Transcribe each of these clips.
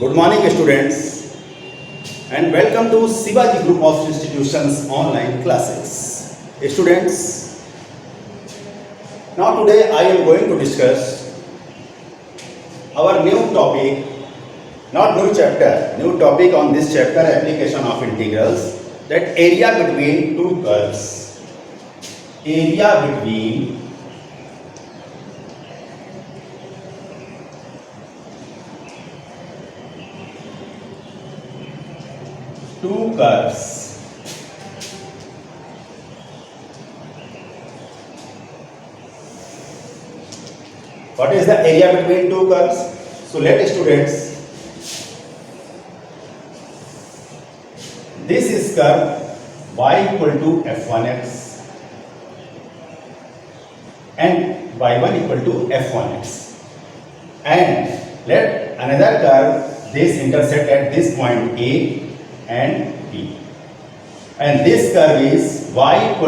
Good morning, students, and welcome to Shivaji Group of Institutions online classes. Students, now today I am going to discuss our new topic, not new chapter, new topic on this chapter, application of integrals, that area between two curves. Area between two curves. What is the area between two curves? So let students, this is curve y equal to f1x and y1 equal to f1x, and let another curve this intersect at this point A and B, and this curve is y2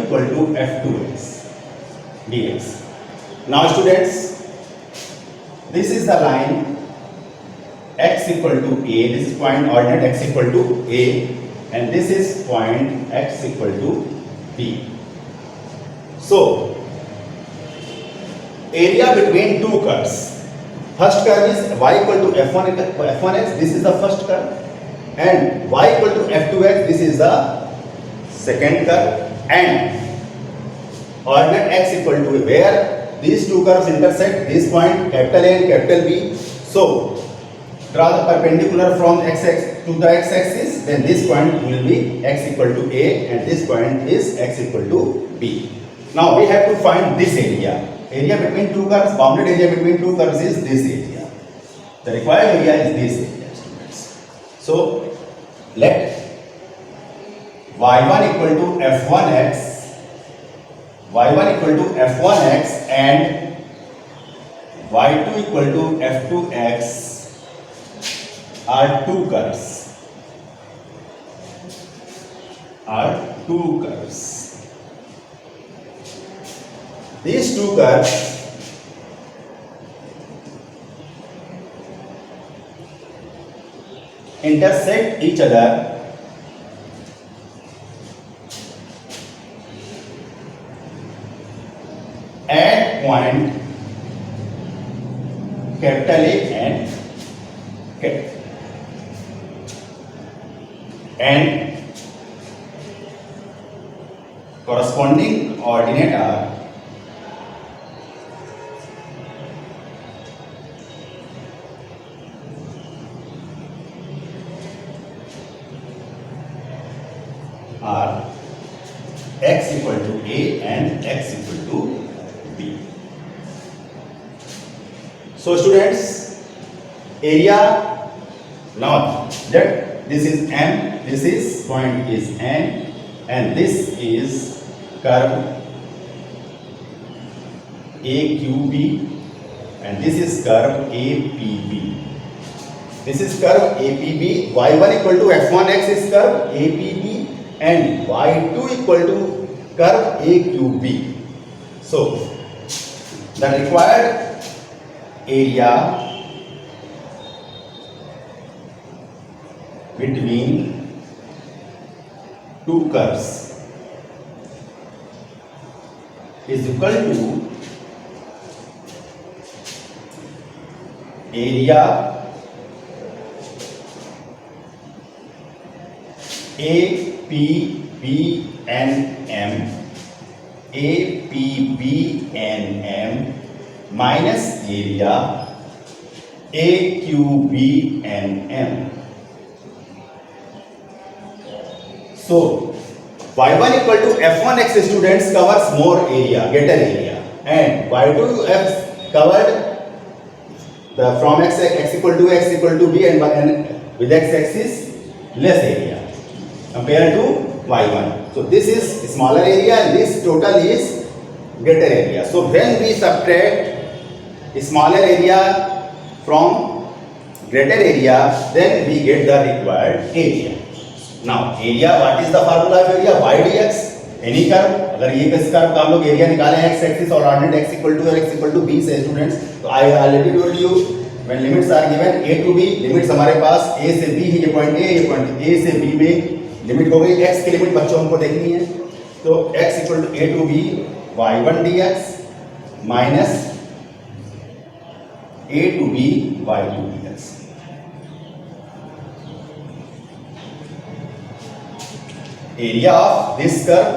equal to f2x dx. Now students, this is the line x equal to A, this is point ordinate x equal to A, and this is point x equal to B. So area between two curves, first curve is y equal to f1x, this is the first curve, and y equal to f2x, this is the second curve, and ordinate x equal to, where these two curves intersect, this point capital A and capital B. So draw the perpendicular from x to the x-axis, then this point will be x equal to A and this point is x equal to B. Now we have to find this area. Area between two curves, bounded area between two curves is this area. The required area is this area, students. So let y1 equal to f1x, y1 equal to f1x and y2 equal to f2x are two curves. These two curves intersect each other at point capital A and capital, and corresponding ordinate are x equal to A and x equal to B. So students, area, now let this is M, this is point is N, and this is curve AQB, and this is curve APB. This is curve APB. y1 equal to f1x is curve APB, and y2 equal to curve AQB. So the required area between two curves is equal to area APBNM minus area AQBNM. So y1 equal to f1x students covers more area, greater area, and y2f covered the from x equal to b and with x-axis less area compared to y1. So this is smaller area and this total is greater area. So when we subtract smaller area from greater area, then we get the required area. Now area, what is the formula of area? Y dx. Any curve, अगर ये किस curve का हम लोग area निकाले x axis और ordinate x equal to b से students, तो I already told you when limits are given a to b, limits हमारे पास ए से बी है, ये पॉइंट ए, ये पॉइंट ए से बी में लिमिट हो गई। एक्स की लिमिट बच्चों हमको देखनी है, तो x equal to a to b y1 dx minus a to b y2 dx। Area of this curve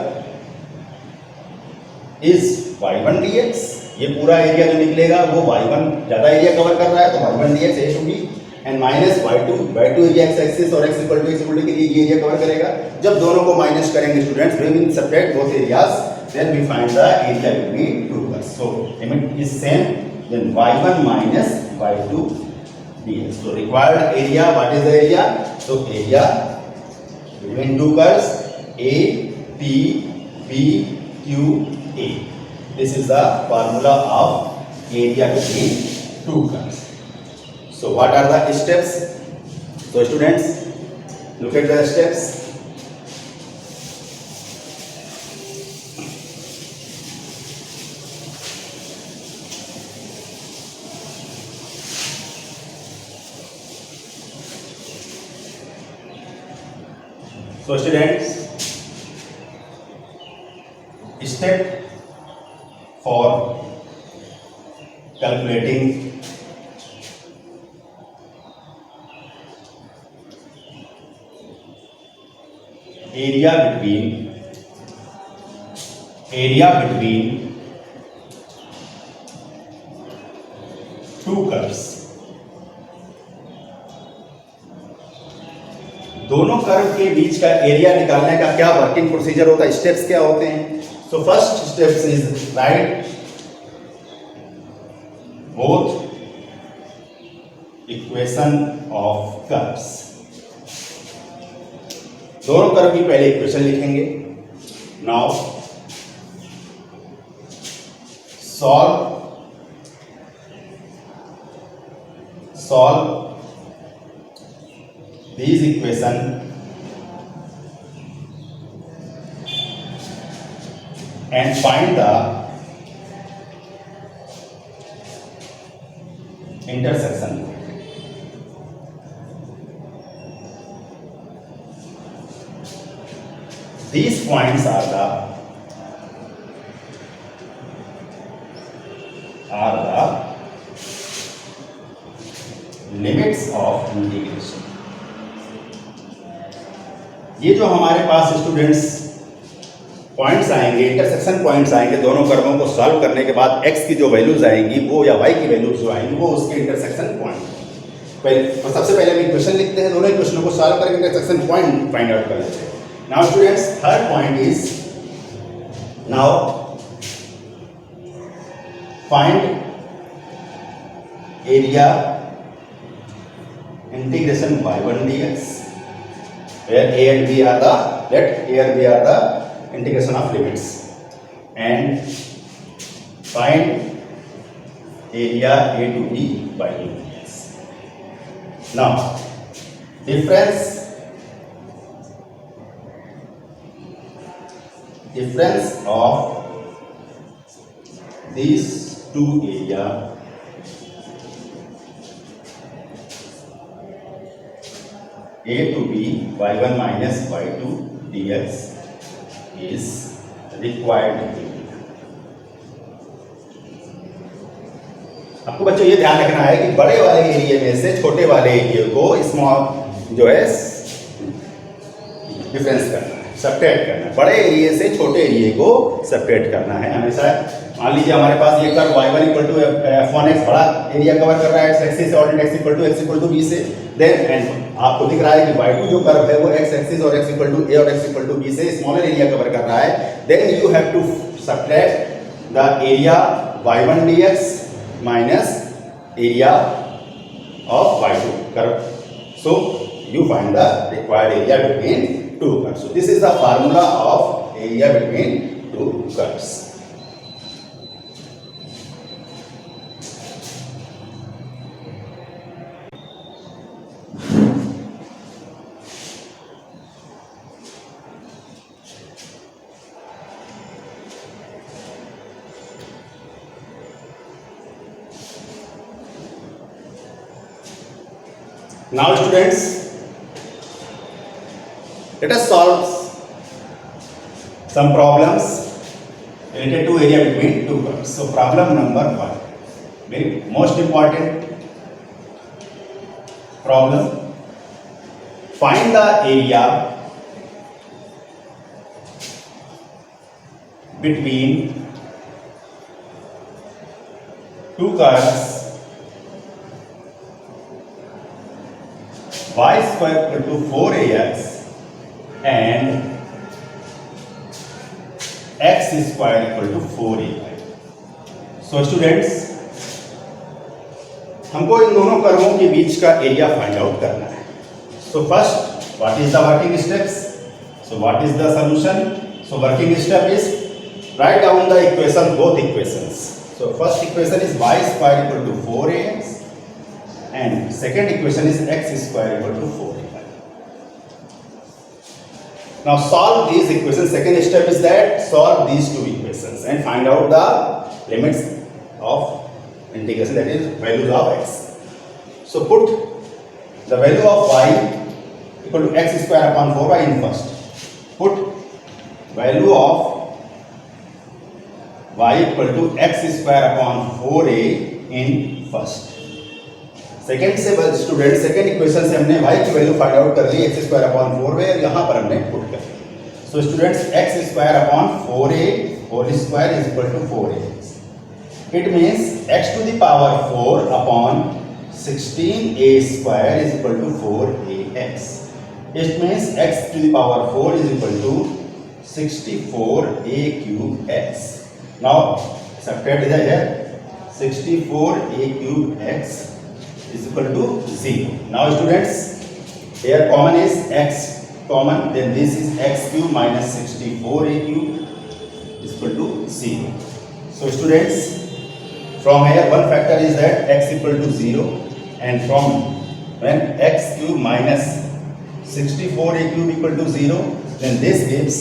is y1 dx, ये पूरा एरिया जो निकलेगा वो y1 ज्यादा एरिया कवर कर रहा है, तो y1 dx a to b and minus y2 area x axis और x इक्वल टू के लिए ये एरिया कवर करेगा। जब दोनों को माइनस करेंगे students, we will subtract both areas, then we find the area between two curves. So limit is same, then y1 minus y2 dx. So required area, what is the area? So area between two curves A, P, B, Q, A. This is the formula of area between two curves. So what are the steps? So students, look at the steps. So students, step for calculating area between two curves। दोनों curve के बीच का area निकालने का क्या working procedure होता है, steps क्या होते हैं? So first steps is right both equation of curves. दोनों कर्व की पहले इक्वेशन लिखेंगे। Now solve these equation and find the intersection point। These points are the limits of integration। ये जो हमारे पास स्टूडेंट्स पॉइंट्स आएंगे, इंटरसेक्शन पॉइंट्स आएंगे, दोनों कर्वों को सॉल्व करने के बाद x की जो वैल्यूज आएंगी वो या y की वैल्यूज जो आएंगी वो उसके इंटरसेक्शन पॉइंट। तो सबसे पहले हम इक्वेशन लिखते हैं, दोन't इक्वेशनों को सॉल्व करके इंटरसेक्शन पॉइंट फाइंड आउट कर लेते हैं। Now students, third point is now find area integration y1 dx where a and b are the integration of limits, and find area a to b by dx। Now difference of these two area a to b y1 minus y2 dx is required। आपको बच्चों ये ध्यान रखना है कि बड़े वाले area में से छोटे वाले एरिया को स्मॉल जो है डिफरेंस करना है, सब्ट्रैक्ट करना है। बड़े एरिया से छोटे एरिया को सब्ट्रैक्ट करना है हमेशा। मान लीजिए हमारे पास ये curve y1 equal to f1x बड़ा एरिया कवर कर रहा है x एक्सिस से, और x इक्वल टू b से, देन एंड आपको दिख रहा है कि y2 जो कर्व है वो x एक्सिस और x इक्वल टू a और x इक्वल टू b से स्मॉलर एरिया कवर कर रहा है। Then you have to subtract the area y1 dx minus area of y2 curve. So you find the required area between two curves। So this is the formula of area between two curves। Now students, let us solve some problems related to area between two curves. So problem number 1, very most important problem. Find the area between two curves y square equal to 4ax and x square equal to 4ay. So students, हमको इन दोनों कर्वों के बीच का area find out करना है. So first, what is the working steps? So what is the solution? So working step is write down the equation, both equations. So first equation is y square equal to 4ax and second equation is x square equal to 4ay. Now solve these equations. Second step is that solve these two equations and find out the limits of integration, that is values of x. So put the value of y equal to x square upon 4y in first. Put value of y equal to x square upon 4a in first. Second से student second equation से हमने y की value find out कर ली x square upon 4a और यहाँ पर हमने put कर ली. So students x square upon 4a whole square is equal to 4ax. It means x to the power 4 upon 16a square is equal to 4ax. It means x to the power 4 is equal to 64a cube x. Now subtract दिया है 64a cube x is equal to 0. Now students, here common is x common, then this is x cube minus 64a cube is equal to 0. So students, from here one factor is that x equal to 0, and from when x cube minus 64a cube equal to 0, then this gives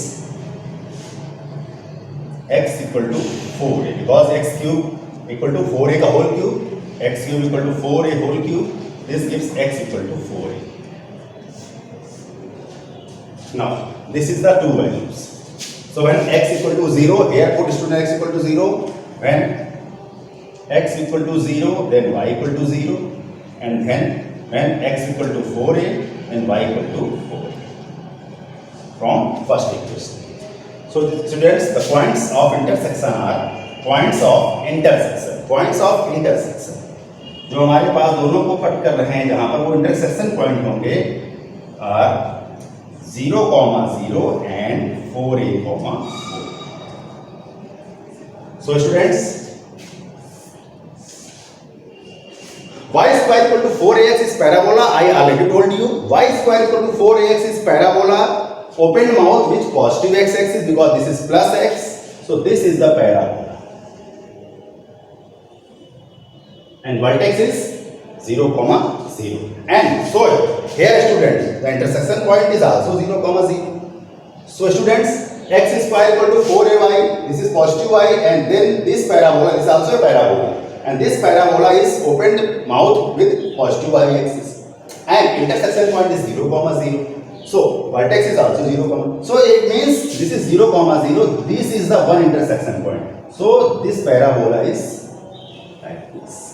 x equal to 4a, because x cube equal to 4a का whole cube, x cube equal to 4a whole cube, this gives x equal to 4a. Now this is the two values. So when x equal to 0, here put student x equal to 0. When x equal to 0, then y equal to 0, and then when x equal to 4a, then y equal to 4a from first equation. So students, the points of intersection are points of intersection. Points of intersection जो हमारे पास दोनों को cut कर रहे हैं, जहां पर वो इंटरसेक्शन पॉइंट होंगे are 0,0 and 4a,4. So students, y square equal to 4ax is parabola. I already told you y square equal to 4ax is parabola. Open mouth with positive x-axis because this is plus x. So this is the parabola. And vertex is 0,0. And so here students, the intersection point is also 0,0. So students, x square equal to 4ay, this is positive y, and then this parabola is also a parabola, and this parabola is opened mouth with positive y axis, and intersection point is 0,0. So vertex is also 0, so it means this is 0,0. This is the one intersection point. So this parabola is like this.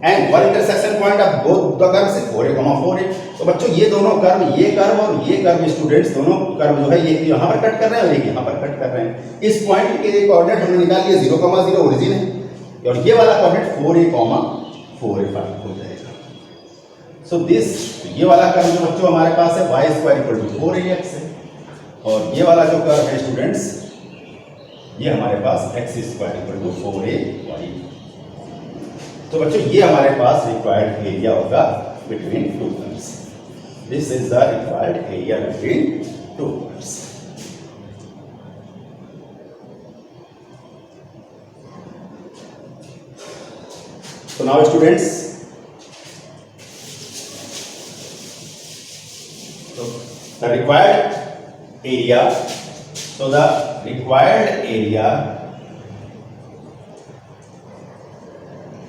And one intersection point of both the curve से 4a, 4a. तो बच्चों ये दोनों curve, ये curve और ये curve, students दोनों curve जो है ये यहाँ पर कट कर रहे हैं और एक यहाँ पर कट कर रहे हैं. इस पॉइंट के कोऑर्डिनेट हमने निकाल लिया 0,0 ओरिजिन है, और ये वाला कोऑर्डिनेट 4a, 4a हो जाएगा. सो दिस, ये वाला कर्व जो बच्चों हमारे पास है y square equal to 4ax है, और ये वाला जो कर्व है स्टूडेंट्स, ये हमारे पास x square equal to 4ay. तो बच्चों ये हमारे पास रिक्वायर्ड एरिया होगा between two curves. This is the required area between two curves. So now students, the required area, so the required area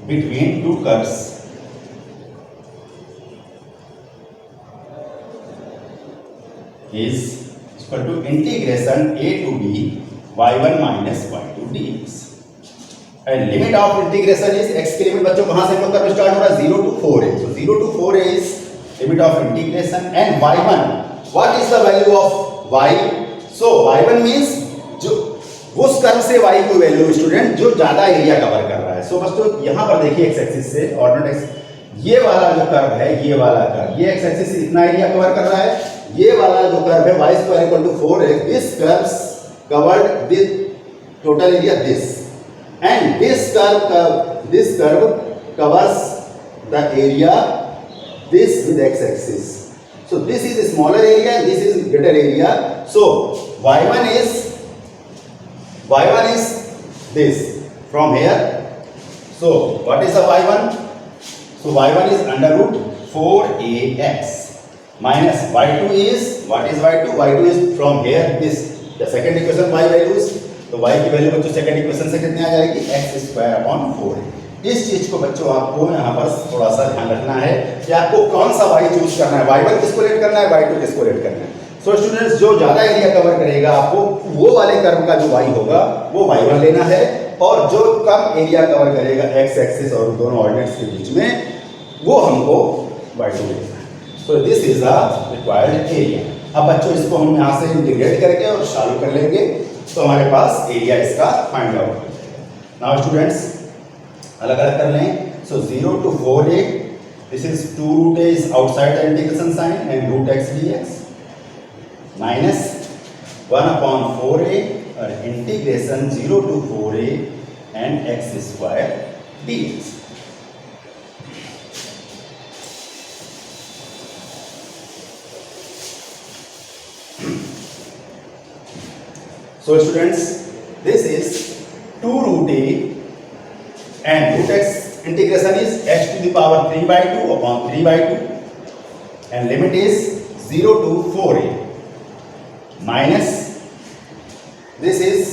between two curves is equal to integration a to b y1 minus y2 dx. And limit of integration is x की limit बच्चों कहां से हम लोग का start हो रहा है 0 to 4a. So 0 to 4a is limit of integration and y1. What is the value of y? So y1 means जो उस कर्व से y की वैल्यू स्टूडेंट जो ज्यादा एरिया कवर कर रहा है. सो बच्चों यहां पर देखिए एक्स एक्सिस से ऑर्डिनेट एक्स ये वाला जो कर्व है ये वाला कर्व ये एक्स एक्सिस से इतना एरिया कवर कर रहा है. ये वाला जो कर्व है y square equal to 4x. This curves covered this total area this. And this curve covers the area this with x-axis. So this is a smaller area and this is greater area. So y1 is this from here. So what is the y1? So y1 is under root 4ax minus y2 is what is y2? Y2 is from here this the second equation y values. तो y की value बच्चों second equation से कितनी आ जाएगी x square upon 4. इस चीज को बच्चों आपको यहाँ पर थोड़ा सा ध्यान रखना है कि आपको कौन सा y चूज करना है. y1 किसको लेट करना है, y2 किसको लेट करना है. सो स्टूडेंट्स जो ज्यादा एरिया कवर करेगा आपको वो वाले कर्व का जो y होगा वो y1 लेना है और जो कम एरिया कवर करेगा x एक्सिस और दोनों ऑर्डिनेट्स के बीच में वो हमको y2 लेना है. So this is the required area. अब बच्चों इसको हम यहाँ से इंटीग्रेट करके और चालू कर लेंगे तो हमारे पास एरिया इसका फाइंड आउट हो जाएगा. नाउ स्टूडेंट्स अलग अलग कर लें. So 0 to 4a this is 2 root a is outside the integration sign and root x dx minus 1 upon 4a और integration 0 to 4a and x square dx. So students, this is 2 root a and root x integration is x to the power 3 by 2 upon 3 by 2 and limit is 0 to 4a minus this is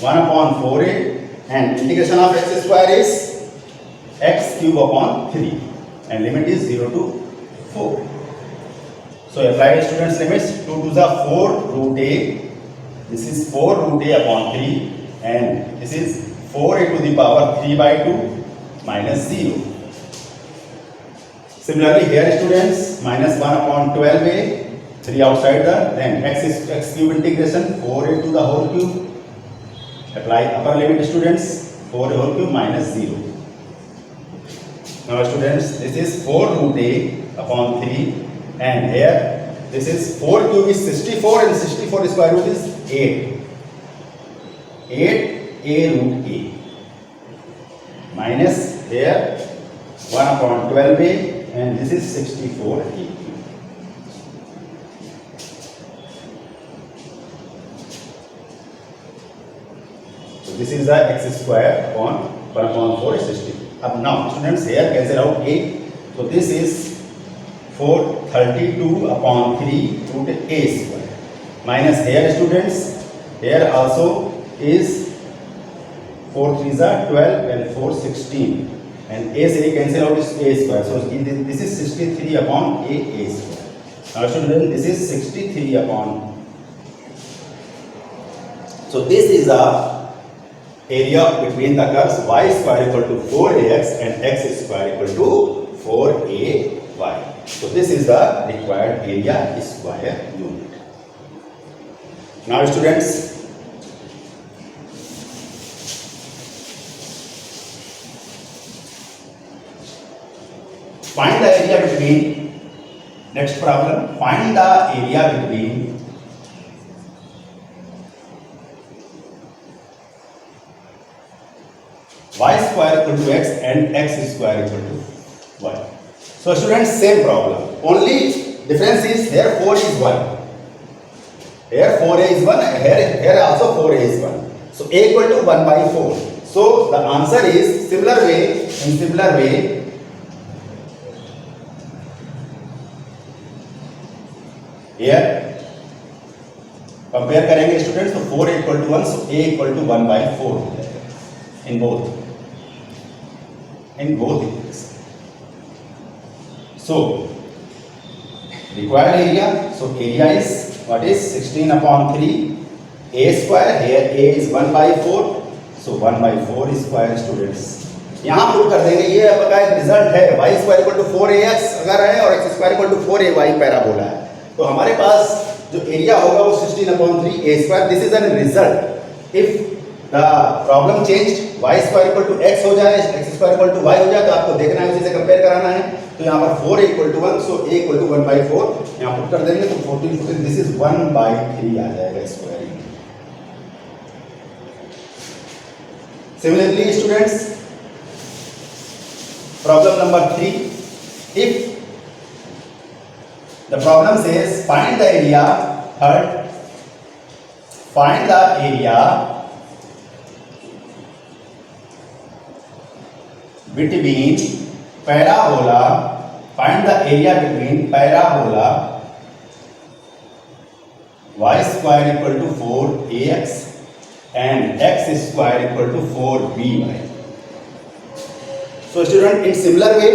1 upon 4a and integration of x square is x cube upon 3 and limit is 0 to 4. So apply students limits 2 to the 4 root a. This is 4 root a upon 3 and this is 4a to the power 3 by 2 minus 0. Similarly here students minus 1 upon 12a 3 outside the then x cube integration 4a to the whole cube. Apply upper limit students 4a whole cube minus 0. Now students this is 4 root a upon 3 and here this is 4 cube is 64 and 64 square root is 8 a root a minus here 1 upon 12a and this is 64 a. So this is the x square upon 1 upon 4 is 60. Up now students here cancel out a. So this is 432 upon 3 root a square minus here students here also is 4 3s are 12 and 4 16 and a से cancel out is a square. So this is 63 upon a square. Now students this is 63 upon. So this is the area between the curves y square equal to 4ax and x square equal to 4ay. So this is the required area square unit. Now students find the area between next problem find the area between y square equal to x and x square equal to y. So students same problem only difference is here 4 is 1 here 4a is 1 here also 4a is 1. So a equal to 1 by 4. So the answer is similar way here compare करेंगे students तो 4 equal to 1 so a equal to 1 by 4 हो जाएगा in both equations. So required area, so area is what is 16 upon 3 a square, here a is 1/4, so 1/4 square students। यहाँ put कर देंगे, ये आपका एक रिजल्ट है y square equal to 4ax अगर है और x square equal to 4ay parabola है, तो हमारे पास जो एरिया होगा वो 16 upon 3 a square. This is an result. If the problem changed y square equal to x हो जाए, x square equal to y हो जाए, तो आपको देखना है, उसी से कंपेयर कराना है। तो यहाँ पर 4 इक्वल टू 1, सो a इक्वल टू 1/4 यहाँ पुट कर देंगे, तो 14 दिस इज 1/3 आ जाएगा square. Similarly students, problem number 3, if the problem says find the area between parabola, find the area between parabola y square equal to 4ax and x square equal to 4by. So student, in similar way,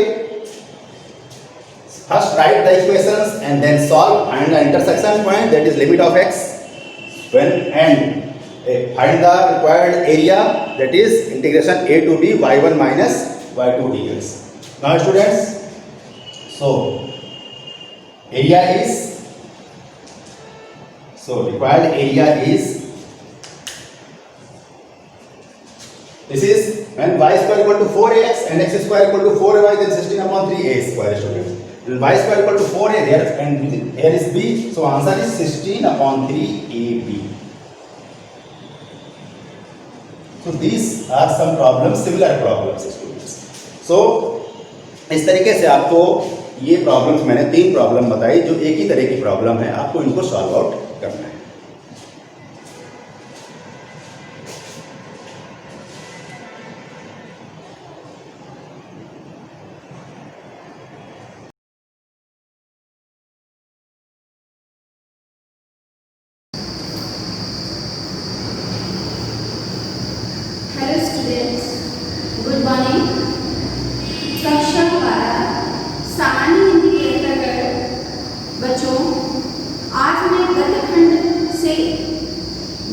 first write the equations and then solve, find the intersection point, that is limit of x, when and find the required area, that is integration a to b y1 minus y2 dx. Now students, so area is, so required area is, this is when y square equal to 4ax and x square equal to 4ay, then 16 upon 3a square students. Y square equal to 4a there and here is b, so answer is 16 upon 3ab. So these are some problems, similar problems students. So इस तरीके से आपको ये problems, मैंने 3 problem बताई जो एक ही तरह की प्रॉब्लम है, आपको इनको सॉल्व आउट करना है। Good morning. कक्षा 12 सामान्य हिंदी के अंतर्गत बच्चों, आज मैं गद्यखंड से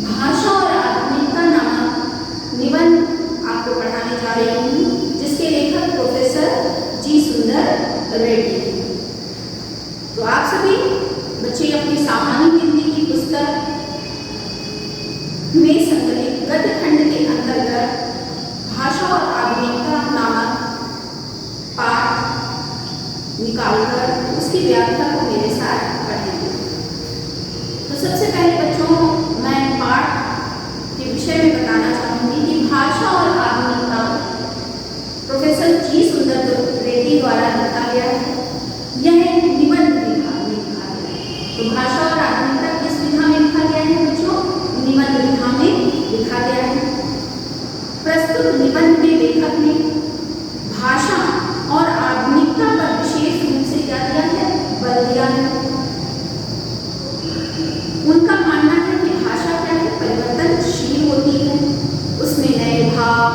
भाषा और आधुनिकता नामक निबंध आपको पढ़ाने जा रही हूँ, जिसके लेखक प्रोफेसर जी सुंदर रेड्डी। तो आप सभी बच्चे अपनी सामान्य हिंदी की पुस्तक में संकलित गद्यखंड के अंतर्गत भाषा और आधुनिकता नामक पाठ निकालकर उसकी व्याख्या को मेरे साथ पढ़ेंगे। तो सबसे पहले बच्चों, मैं पाठ के विषय में बताना चाहूँगी कि भाषा और आधुनिकता प्रोफेसर जी सुंदर रेड्डी द्वारा लिखा गया है। यह एक निबंध विधा में लिखा गया है। तो भाषा और आधुनिकता किस विधा में लिखा गया है बच्चों? निबंध विधा में लिखा गया है। प्रस्तुत निबंध में लेखक ने भाषा और आधुनिकता पर विशेष रूप से क्या दिया है? बल दिया है। उनका मानना है कि भाषा क्या है? परिवर्तनशील होती है। उसमें नए भाव,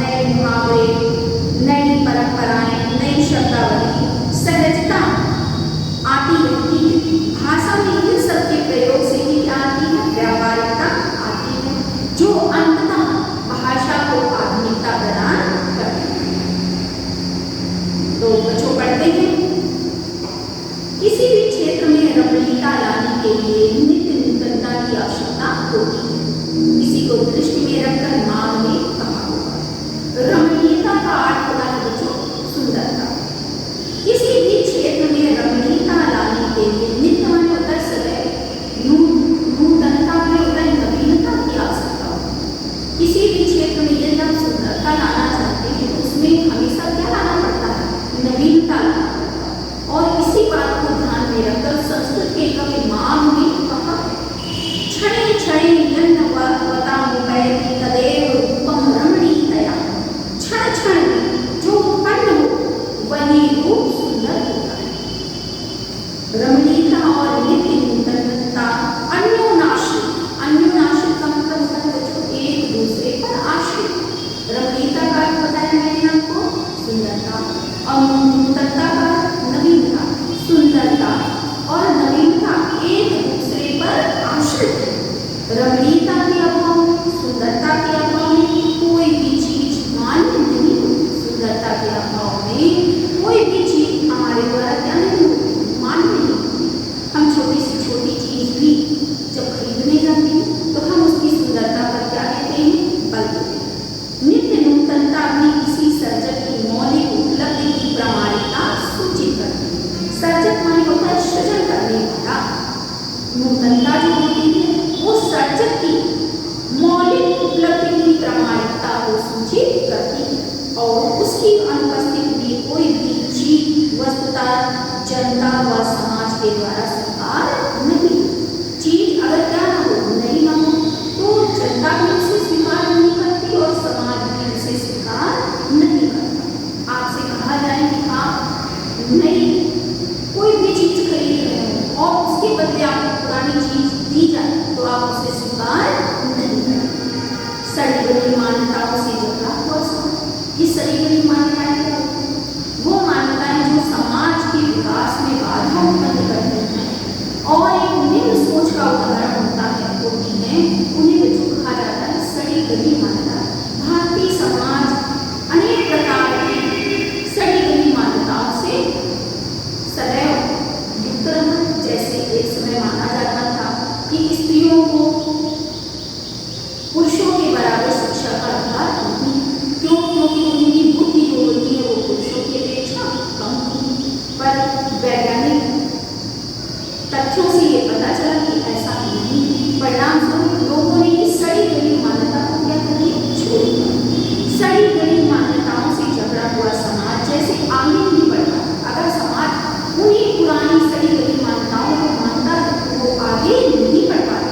नए मुहावरे, नई परंपराएं, नई शब्दावली, सहजता आती रहती है। भाषा में इन सबके प्रयोग से ही क्या आती है? व्यावहारिकता आती है, जो अंततः भाषा को आधुनिकता प्रदान करती है। तो बच्चों पढ़ते हैं, किसी भी क्षेत्र में रमणीयता लाने के लिए नित्य नूतनता की आवश्यकता होती है। इसी को दृष्टि में रखकर मांग में कहा होगा। रमणीयता का अर्थ होता है बच्चों सुंदरता। किसी भी क्षेत्र में रमणीयता लाने के लिए नित्य मन होता है सदैव, नूतनता में होता है नवीनता की आवश्यकता होती है। किसी भी क्षेत्र में यदि हम सुंदरता लाना चाहते हैं तो उसमें हमेशा क्या लाना पड़ता है? नवीनता लाना पड़ता है। और इसी बात को ध्यान में रखकर संस्कृत के कवि माघ ने कहा, क्षणे क्षणे यन्नवतामुपैति तदेव रूपम रमणीयतया। क्षण क्षण में जो उत्पन्न हो वही रूप सुंदर हो। सर्जक माने होता है सृजन करने वाला। नूतनता जो होती है वो सर्जक की मौलिक उपलब्धि की प्रामाणिकता को सूचित करती है और उसकी अनुपस्थिति में कोई भी चीज वस्तुतः जनता व समाज के द्वारा स्वीकार नहीं। चीज अगर क्या ना हो, नहीं ना हो, तो जनता भी उसे स्वीकार नहीं करती और समाज भी उसे स्वीकार नहीं करता। आपसे कहा जाए कि आप नई कोई भी चीज खरीद रहे हो और उसके बदले आपको पुरानी चीज दी जाए तो आप उसे स्वीकार नहीं करेंगे। सड़ी गली मान्यताओं से जकड़ा हुआ समाज। ये सड़ी गली मान्यताएं क्या होती हैं? वो मान्यताएं जो समाज के विकास में बाधा उत्पन्न करती हैं और एक निम्न सोच का उदाहरण होती है, उन्हें जो कहा जाता है सड़ी गली मान्यता। भारतीय समाज अनेक प्रकार की सड़ी गली मान्यताओं से सदैव युक्त रहा। जैसे एक समय माना जाता था कि स्त्रियों को पुरुषों के बराबर शिक्षा का अधिकार नहीं, क्योंकि उनकी बुद्धि जो होती है वो पुरुषों की अपेक्षा कम होती। पर वैज्ञानिक तथ्यों से ये पता चला कि ऐसा नहीं है। परिणाम स्वरूप लोगों ने इस सड़ी गली मान्यता को क्या कर दिया, छोड़ दिया। सड़ी गली मान्यताओं से झगड़ा हुआ समाज जैसे आगे नहीं बढ़ता। अगर समाज उन्हीं पुरानी सड़ी गली मान्यताओं को मानता है तो वो आगे नहीं बढ़ पाता।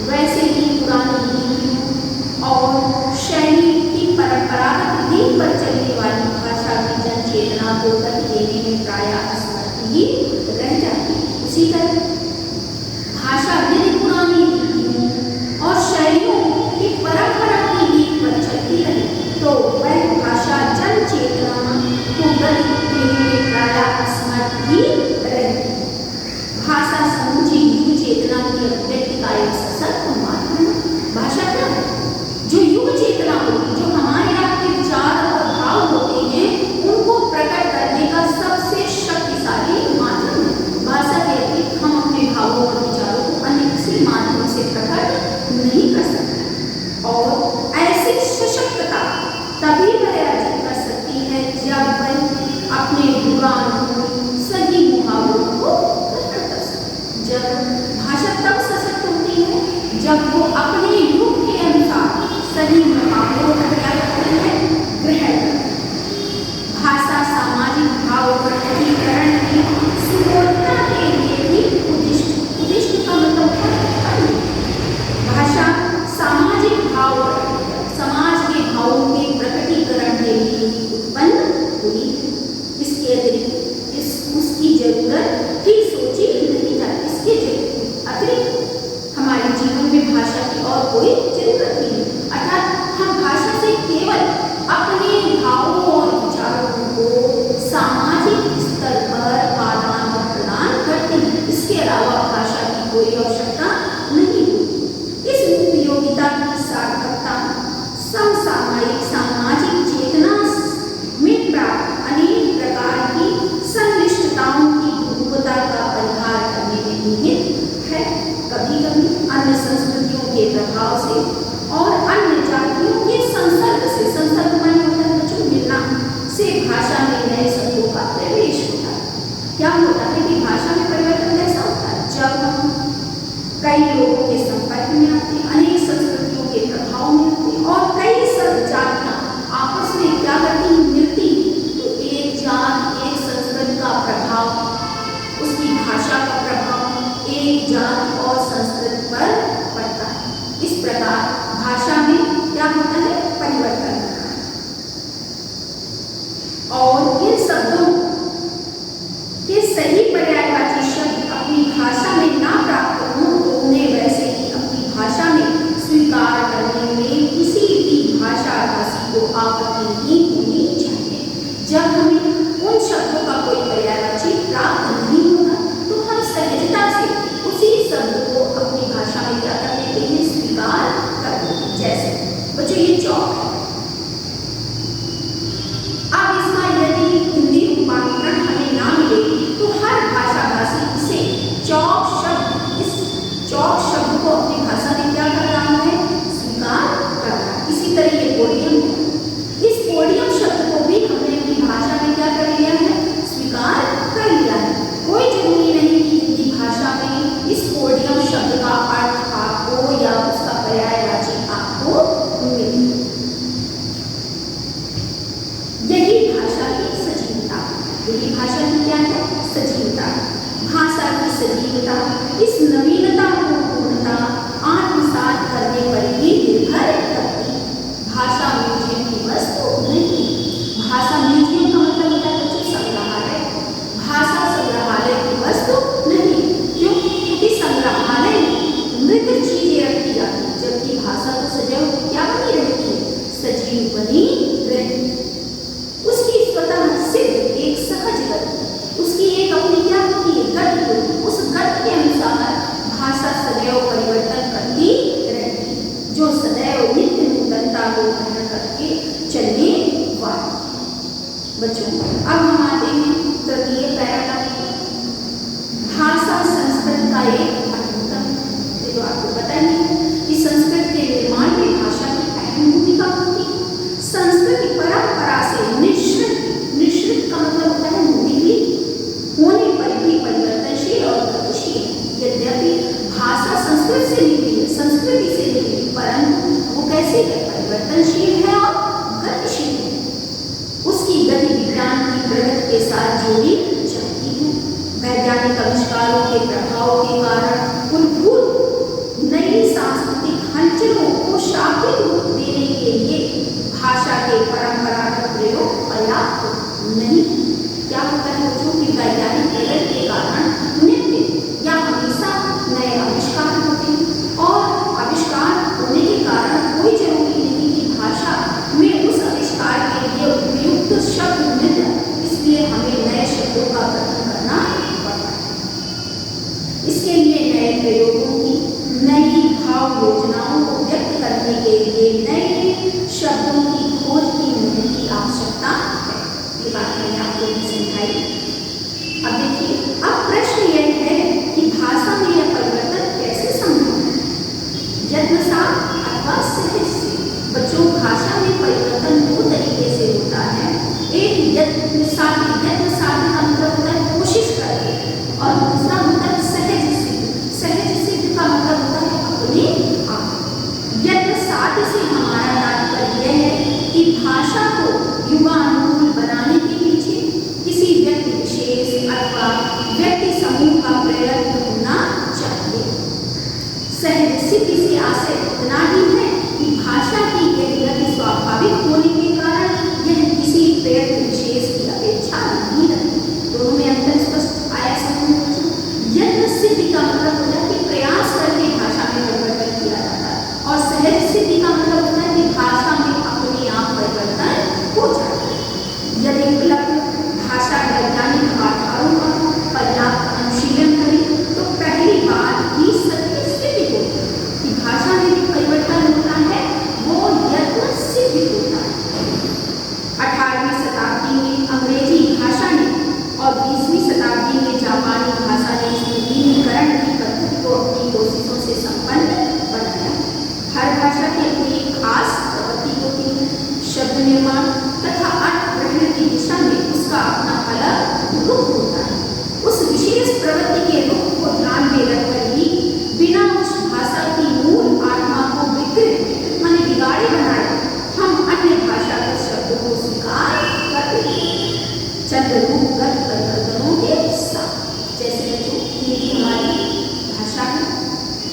वैसे ही पुरानी नीतियों और शैली की परंपरागत नीति पर चलने वाली भाषा की जन चेतना को गति देने में प्रायः असमर्थ ही रह जाती है। उसी तरह भाषा यदि पुरानी नीतियों और शैलियों की परंपरा की नीति पर चलती रही तो वह भाषा जन चेतना को गति देने में प्रायः असमर्थ ही रहती। भाषा समूची युग चेतना की अभिव्यक्ति का एक सशक्त माध्यम है। भाषा क्या है? जो युग चेतना होती, जो हमारे आपके विचार और भाव होते हैं, उनको प्रकट करने का सबसे शक्तिशाली माध्यम है। भाषा के अतिरिक्त हम अपने भावों और विचारों को अन्य किसी माध्यम से प्रकट नहीं कर सकते और ऐसी सशक्तता तभी वह अर्जित कर सकती है जब वह अपने युगानुरूप सही मुहावरों को प्रकट कर सके। जब भाषा तब सशक्त होती है जब वो अपने युग के अनुसार सही मुहावरों का क्या करती है, ग्रहण करती है। भाषा सामाजिक भाव प्रकटीकरण की सुगमता के लिए भी उद्दिष्ट का मतलब है। भाषा सामाजिक भाव, समाज के भावों के प्रकटीकरण के लिए उत्पन्न हुई। इसके अतिरिक्त उसकी जरूरत ही सोची नहीं जाती। इसके अतिरिक्त हमारे जीवन में भाषा की और कोई जरूरत नहीं। अर्थात हम भाषा से केवल अपने भावों और विचारों को सामाजिक स्तर पर आदान प्रदान करते हैं। इसके अलावा भाषा की कोई आवश्यकता नहीं होती। इस उपयोगिता की सार्थकता समसामयिक सामाजिक चेतना में प्राप्त अनेक प्रकार की संनिष्ठताओं की दुर्बलता का परिहार करने में निहित है। कभी कभी अन्य संस्कृतियों के प्रभाव से और अन्य जातियों के संसर्ग से, संसर्ग माने होता है जो मिलना से भाषा में नए शब्दों का प्रवेश होता है। क्या होता है कि भाषा में परिवर्तन ऐसा होता है जब हम कई लोगों के संपर्क में आते हैं, अनेक संस्कृतियों के प्रभाव में आते हैं और कई सब जातियां आपस में क्या करती हैं, मिलती हैं। तो एक जात, एक संस्कृति का प्रभाव, उसकी भाषा का प्रभाव एक जात और संस्कृति पर पड़ता है। इस प्रकार भाषा में क्या होता है, परिवर्तन होता है। और इन शब्दों के सही पर्यायवाची शब्द अपनी भाषा में ना प्राप्त हों तो उन्हें वैसे ही अपनी भाषा में स्वीकार करने में किसी भी भाषा भाषी को आपत्ति नहीं होनी चाहिए। जब हमें उन शब्दों का कोई पर्यायवाची प्राप्त नहीं होगा तो हम सहजता से उसी शब्द को अपनी भाषा में क्या कर देते हैं, स्वीकार कर देते हैं। जैसे बच्चों ये चौक है, अब इसका यदि हिंदी रूपांतरण हमें ना मिले तो हर सजीवता, इस नवीनता को पूर्णता आत्मसात करने पर ही निर्भर करती। भाषा म्यूजियम की वस्तु नहीं। भाषा म्यूजियम का मतलब होता है बच्चों संग्रहालय। भाषा संग्रहालय की वस्तु नहीं। क्यों? क्योंकि संग्रहालय में मृत चीजें रखी जाती हैं, जबकि भाषा तो सजैव क्या बनी रहती है? सजीव बनी रहती है। उसकी स्वतः सिद्ध एक सहज गति, उसकी एक अपनी क्या होती है? गति होती है। उस गति के अनुसार भाषा सदैव परिवर्तन करती रहती है, जो सदैव नित्य नूतनता को ग्रहण करके चलने वाली। बच्चों, अब हम आते हैं तृतीय पैराग्राफ। भाषा संस्कृत का एक अद्भुतम, ये तो आपको पता ही है कि संस्कृत के निर्माण में भाषा की अहम भूमिका होती है। संस्कृत परंपरा से निश्रित का मतलब होता है निधि होने पर भी परिवर्तनशील और गतिशील। यद्यपि भाषा संस्कृत से निकली है, संस्कृति से निकली, परंतु वो कैसी है? परिवर्तनशील है और गतिशील है। उसकी गति विज्ञान की प्रगति के साथ जोड़ी जाती है। वैज्ञानिक आविष्कारों के प्रभाव के कारण उद्भूत नई सांस्कृतिक हलचलों को शाब्दिक रूप देने के लिए भाषा के परंपरागत प्रयोग पर्याप्त नहीं। क्या होता है बच्चों की वैज्ञानिक प्रगति के कारण नित्य या हमेशा नए आविष्कार होते हैं, और आविष्कार होने के कारण कोई जरूरी नहीं कि भाषा में उस आविष्कार के लिए उपयुक्त शब्द मिल जाए। इसलिए हमें नए शब्दों का गठन करना पड़ता है। इसके लिए नए प्रयोगों की, नई भाव योजनाओं को व्यक्त करने के लिए नए शब्दों की खोज की मेहनत की आवश्यकता है। ये बात मैंने आपको समझाई। अब देखिए, अब प्रश्न यह है कि भाषा में यह परिवर्तन कैसे संभव है? यत्नसात अथवा सहज से। बच्चों, भाषा में परिवर्तन दो तरीके से होता है। एक यत्नसात का मतलब होता है कोशिश करके, और दूसरा होता है सहज सिद्ध। सहज सिद्ध का मतलब होता है अपने आप। यत्नसात से हमारा तात्पर्य यह है कि भाषा को युगानुकूल बनाने के पीछे किसी व्यक्ति विशेष अथवा व्यक्ति समूह का प्रयत्न होना चाहिए। सहज सिद्धि से आशय इतना ही है कि भाषा की यह गति स्वाभाविक होने के कारण यह किसी प्रयत्न विशेष की अपेक्षा नहीं रखती। दोनों में अंतर स्पष्ट आया समझ में? यत्न सिद्धि का मतलब होता है कि प्रयास करके भाषा में परिवर्तन किया जाता है, और सहज सिद्धि का मतलब होता है कि भाषा में अपने आप परिवर्तन हो जाता है। यदि उपलब्ध भाषा वैज्ञानिक आधारों का पर्याप्त अनुशीलन करें तो पहली बात ही सत्य सिद्ध होती है कि भाषा में जो परिवर्तन होता है वो यत्न सिद्ध होता है। 18वीं शताब्दी में अंग्रेजी भाषा ने और 20वीं शताब्दी में जापानी भाषा ने इसमें विलीनीकरण की पद्धति को अपनी कोशिशों से संपन्न बनाया। हर भाषा की अपनी एक खास प्रवृत्ति होती है। शब्द निर्माण तथा अर्थ ग्रहण की दिशा में उसका अपना अलग रुख होता है। उस विशेष प्रवृत्ति के रुख को ध्यान में रखकर ही बिना उस भाषा की मूल आत्मा को विकृत माने बिगाड़े बनाए हम अन्य भाषा के शब्दों को स्वीकार करते हैं, चंद रूपगत परिवर्तनों के साथ। जैसे बच्चों, हिंदी हमारी भाषा है,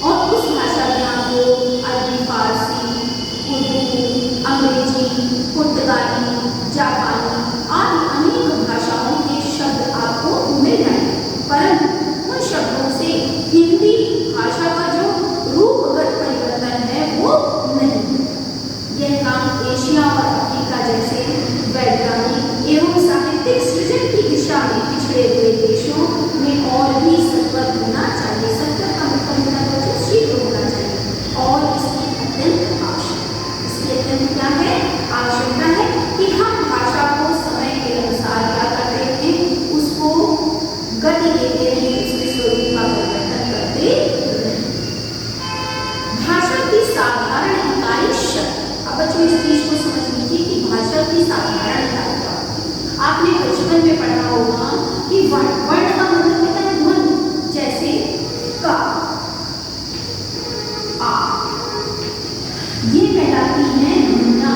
और उस भाषा में आपको अरबी, फारसी, उर्दू, अंग्रेजी, पुर्तगाली, जापानी आदि अनेक भाषाओं के शब्द आपको मिल जाएंगे, परंतु उन शब्दों से हिंदी भाषा का जो रूपगत परिवर्तन है वो नहीं। यह काम एशिया और अफ्रीका जैसे वैज्ञानिक एवं साहित्यिक सृजन की दिशा में पिछड़े हुए देशों में और भी सत्वर होना चाहिए। सत्वर का मतलब होता है बच्चों शीघ्र होना चाहिए, और इसकी अत्यंत आवश्यकता। इसकी अत्यंत क्या है? आवश्यकता है कि हम भाषा को समय के अनुसार क्या कर रहे हैं, उसको गति देते रहे, उसके स्वरूप का परिवर्तन करते रहे। भाषा की साधारण इकाई शब्द। अब बच्चों इस चीज को समझ लीजिए कि भाषा की साधारण इकाई क्या होती है। आपने बचपन में पढ़ा होगा कि वर्ण का मतलब होता है ध्वनि, जैसे का, आ, ये कहलाती है ध्वनियां।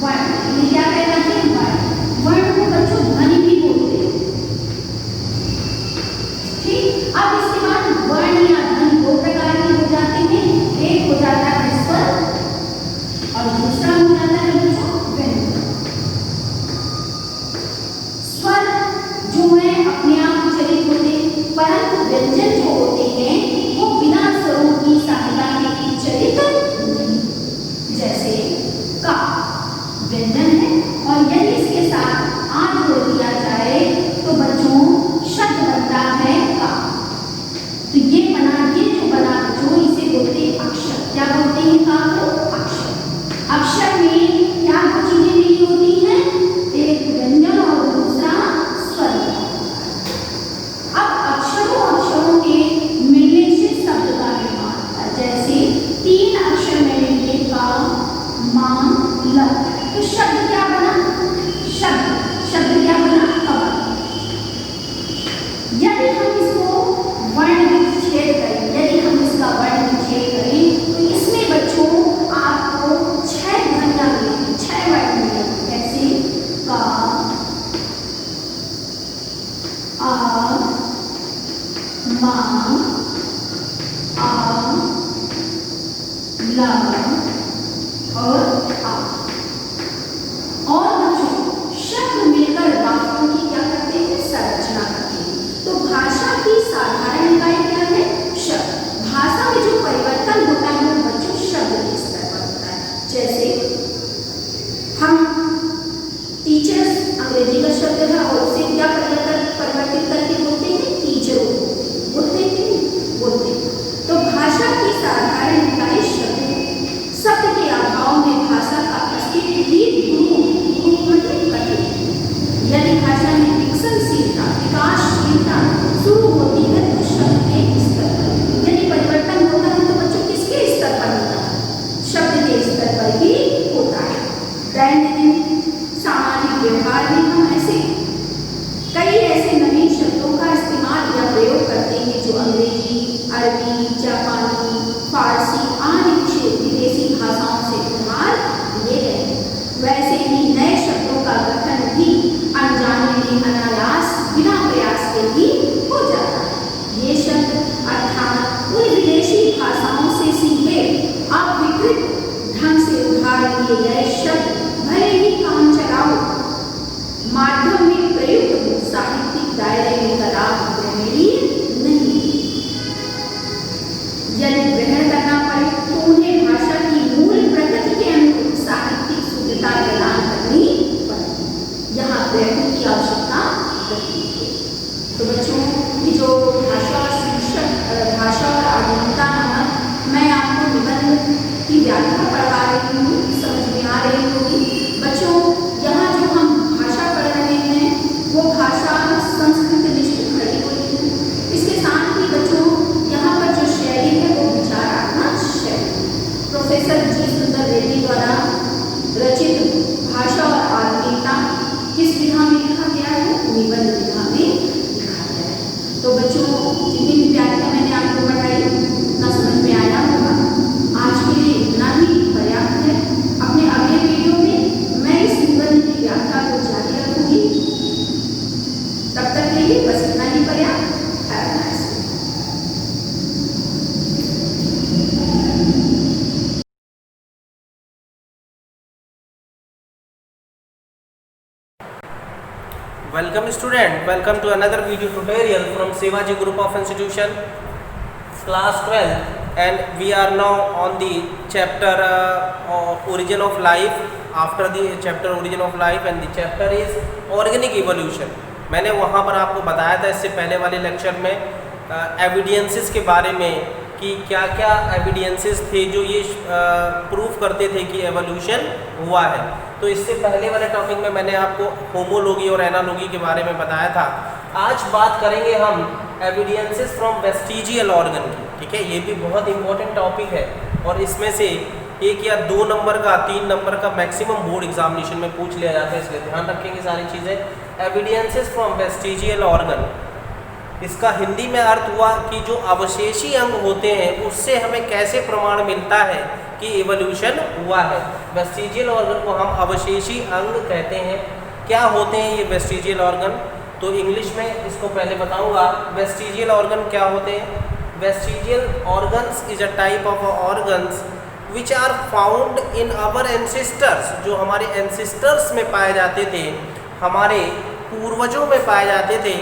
वर्ण ये क्या कहलाते हैं? वर्ण। वर्ण को बच्चों ध्वनि भी बोलते हैं। ठीक, अब इसके बाद व्यंजन जो होते हैं वो बिना स्वरों की सहायता के उच्चारित नहीं। जैसे का व्यंजन है और यदि इसके साथ आ जोड़ दिया जाए तो बच्चों शब्द बनता है का। तो ये जो बना जो इसे बोलते हैं अक्षर। क्या बोलते हैं का को? अक्षर। अक्षर में क्या दो चीजें मिली होती हैं? एक व्यंजन और दूसरा स्वर। अब अक्षरों के मिलने से शब्द का निर्माण होता है। जैसे 3 अक्षर में मिलने का मा ल, तो शब्द क्या बना? शब्द क्या बना? कबर। यदि हम इसको वर्ण विच्छेद करें, यदि हम इसका वर्ण विच्छेद करें तो इसमें बच्चों आपको 6 ध्वनियां मिलेंगी, 6 वर्ण मिलेंगे। जैसे का, आ, मा, आ, ला और आ। और बच्चों शब्द मिलकर वाक्यों की क्या करते हैं? संरचना करते हैं। तो भाषा की साधारण इकाई क्या है? शब्द। भाषा में जो परिवर्तन होता है वो बच्चों शब्द के स्तर पर होता है। जैसे हम टीचर्स अंग्रेजी का शब्द है और उसे क्या परिवर्तित करके बोलते हैं? टीचरों बोलते हैं। तो भाषा की साधारण इकाई शब्द है। शब्द के अभाव में भाषा का अस्तित्व ही यदि भाषा में विकसनशीलता, विकासशीलता शुरू होती है तो शब्द के स्तर पर। यदि परिवर्तन होता है तो बच्चों किसके स्तर पर होता है? शब्द के स्तर पर ही होता है। दैनिक सामाजिक व्यवहार में हम कई ऐसे नवीन शब्दों का इस्तेमाल या प्रयोग करते हैं जो अंग्रेजी, अरबी, जापानी, फारसी आदि विदेशी भाषाओं से उधार लिए गए हैं। वैसे ही नए शब्दों का गठन भी अनजाने में अनायास बिना प्रयास के ही हो जाता है। ये शब्द अर्थात उन विदेशी भाषाओं से सीखे अविकृत ढंग से उधार लिए गए शब्द भले ही काम चलाओ माध्यम में प्रयुक्त हो, साहित्यिक दायरे में कदाप ग्रहणीय नहीं। यदि ग्रहण करना पड़े तो उन्हें भाषा की मूल प्रकृति के अनुरूप साहित्यिक शुद्धता प्रदान करनी पड़ती। यहाँ प्रयत्न की आवश्यकता रहती है। तो बच्चों की जो भाषा और आधुनिकता नामक मैं आपको निबंध की व्याख्या पढ़ा रही हूँ, समझ में आ रही होगी। बच्चों यहाँ जो हम भाषा पढ़ रहे हैं वो भाषा संस्कृत निष्ठ खड़ी हुई है। इसके साथ ही बच्चों यहाँ पर जो शैली है वो विचारात्मक शैली प्रोफेसर जी सुंदर रेड्डी द्वारा रचित भाषा और आधुनिकता किस विधा में लिखा गया है? निबंध विधा में लिखा गया है। तो बच्चों जितनी भी व्याख्या मैंने आपको पढ़ाई उतना समझ में आया होगा। आज के लिए इतना ही पर्याप्त है। अपने अगले वीडियो में मैं इस निबंध की व्याख्या को जारी रखूंगी। तब तक के लिए बस इतना ही पर्याप्त। Welcome student, welcome to another video tutorial from Sevaji Group of Institution, class 12, and we are now on the chapter origin of life. After the chapter origin of life and the chapter is organic evolution. मैंने वहाँ पर आपको बताया था इससे पहले वाले lecture में एविडेंसेस के बारे में कि क्या क्या एविडेंसेस थे जो ये प्रूफ करते थे कि एवोल्यूशन हुआ है। तो इससे पहले वाले टॉपिक में मैंने आपको होमोलॉजी और एनालॉजी के बारे में बताया था। आज बात करेंगे हम एविडेंसेस फ्रॉम वेस्टिजियल ऑर्गन की। ठीक है, ये भी बहुत इंपॉर्टेंट टॉपिक है और इसमें से 1 या 2 नंबर का 3 नंबर का मैक्सिमम बोर्ड एग्जामिनेशन में पूछ लिया जाता है, इसलिए ध्यान रखेंगे सारी चीज़ें। एविडेंसेस फ्रॉम वेस्टिजियल ऑर्गन, इसका हिंदी में अर्थ हुआ कि जो अवशेषी अंग होते हैं उससे हमें कैसे प्रमाण मिलता है कि इवोल्यूशन हुआ है। वेस्टिजियल ऑर्गन को हम अवशेषी अंग कहते हैं। क्या होते हैं ये वेस्टिजियल ऑर्गन? तो इंग्लिश में इसको पहले बताऊंगा। वेस्टिजियल ऑर्गन क्या होते हैं? Vestigial organs is a type of organs which are found in our ancestors, जो हमारे एंसेस्टर्स में पाए जाते थे, हमारे पूर्वजों में पाए जाते थे,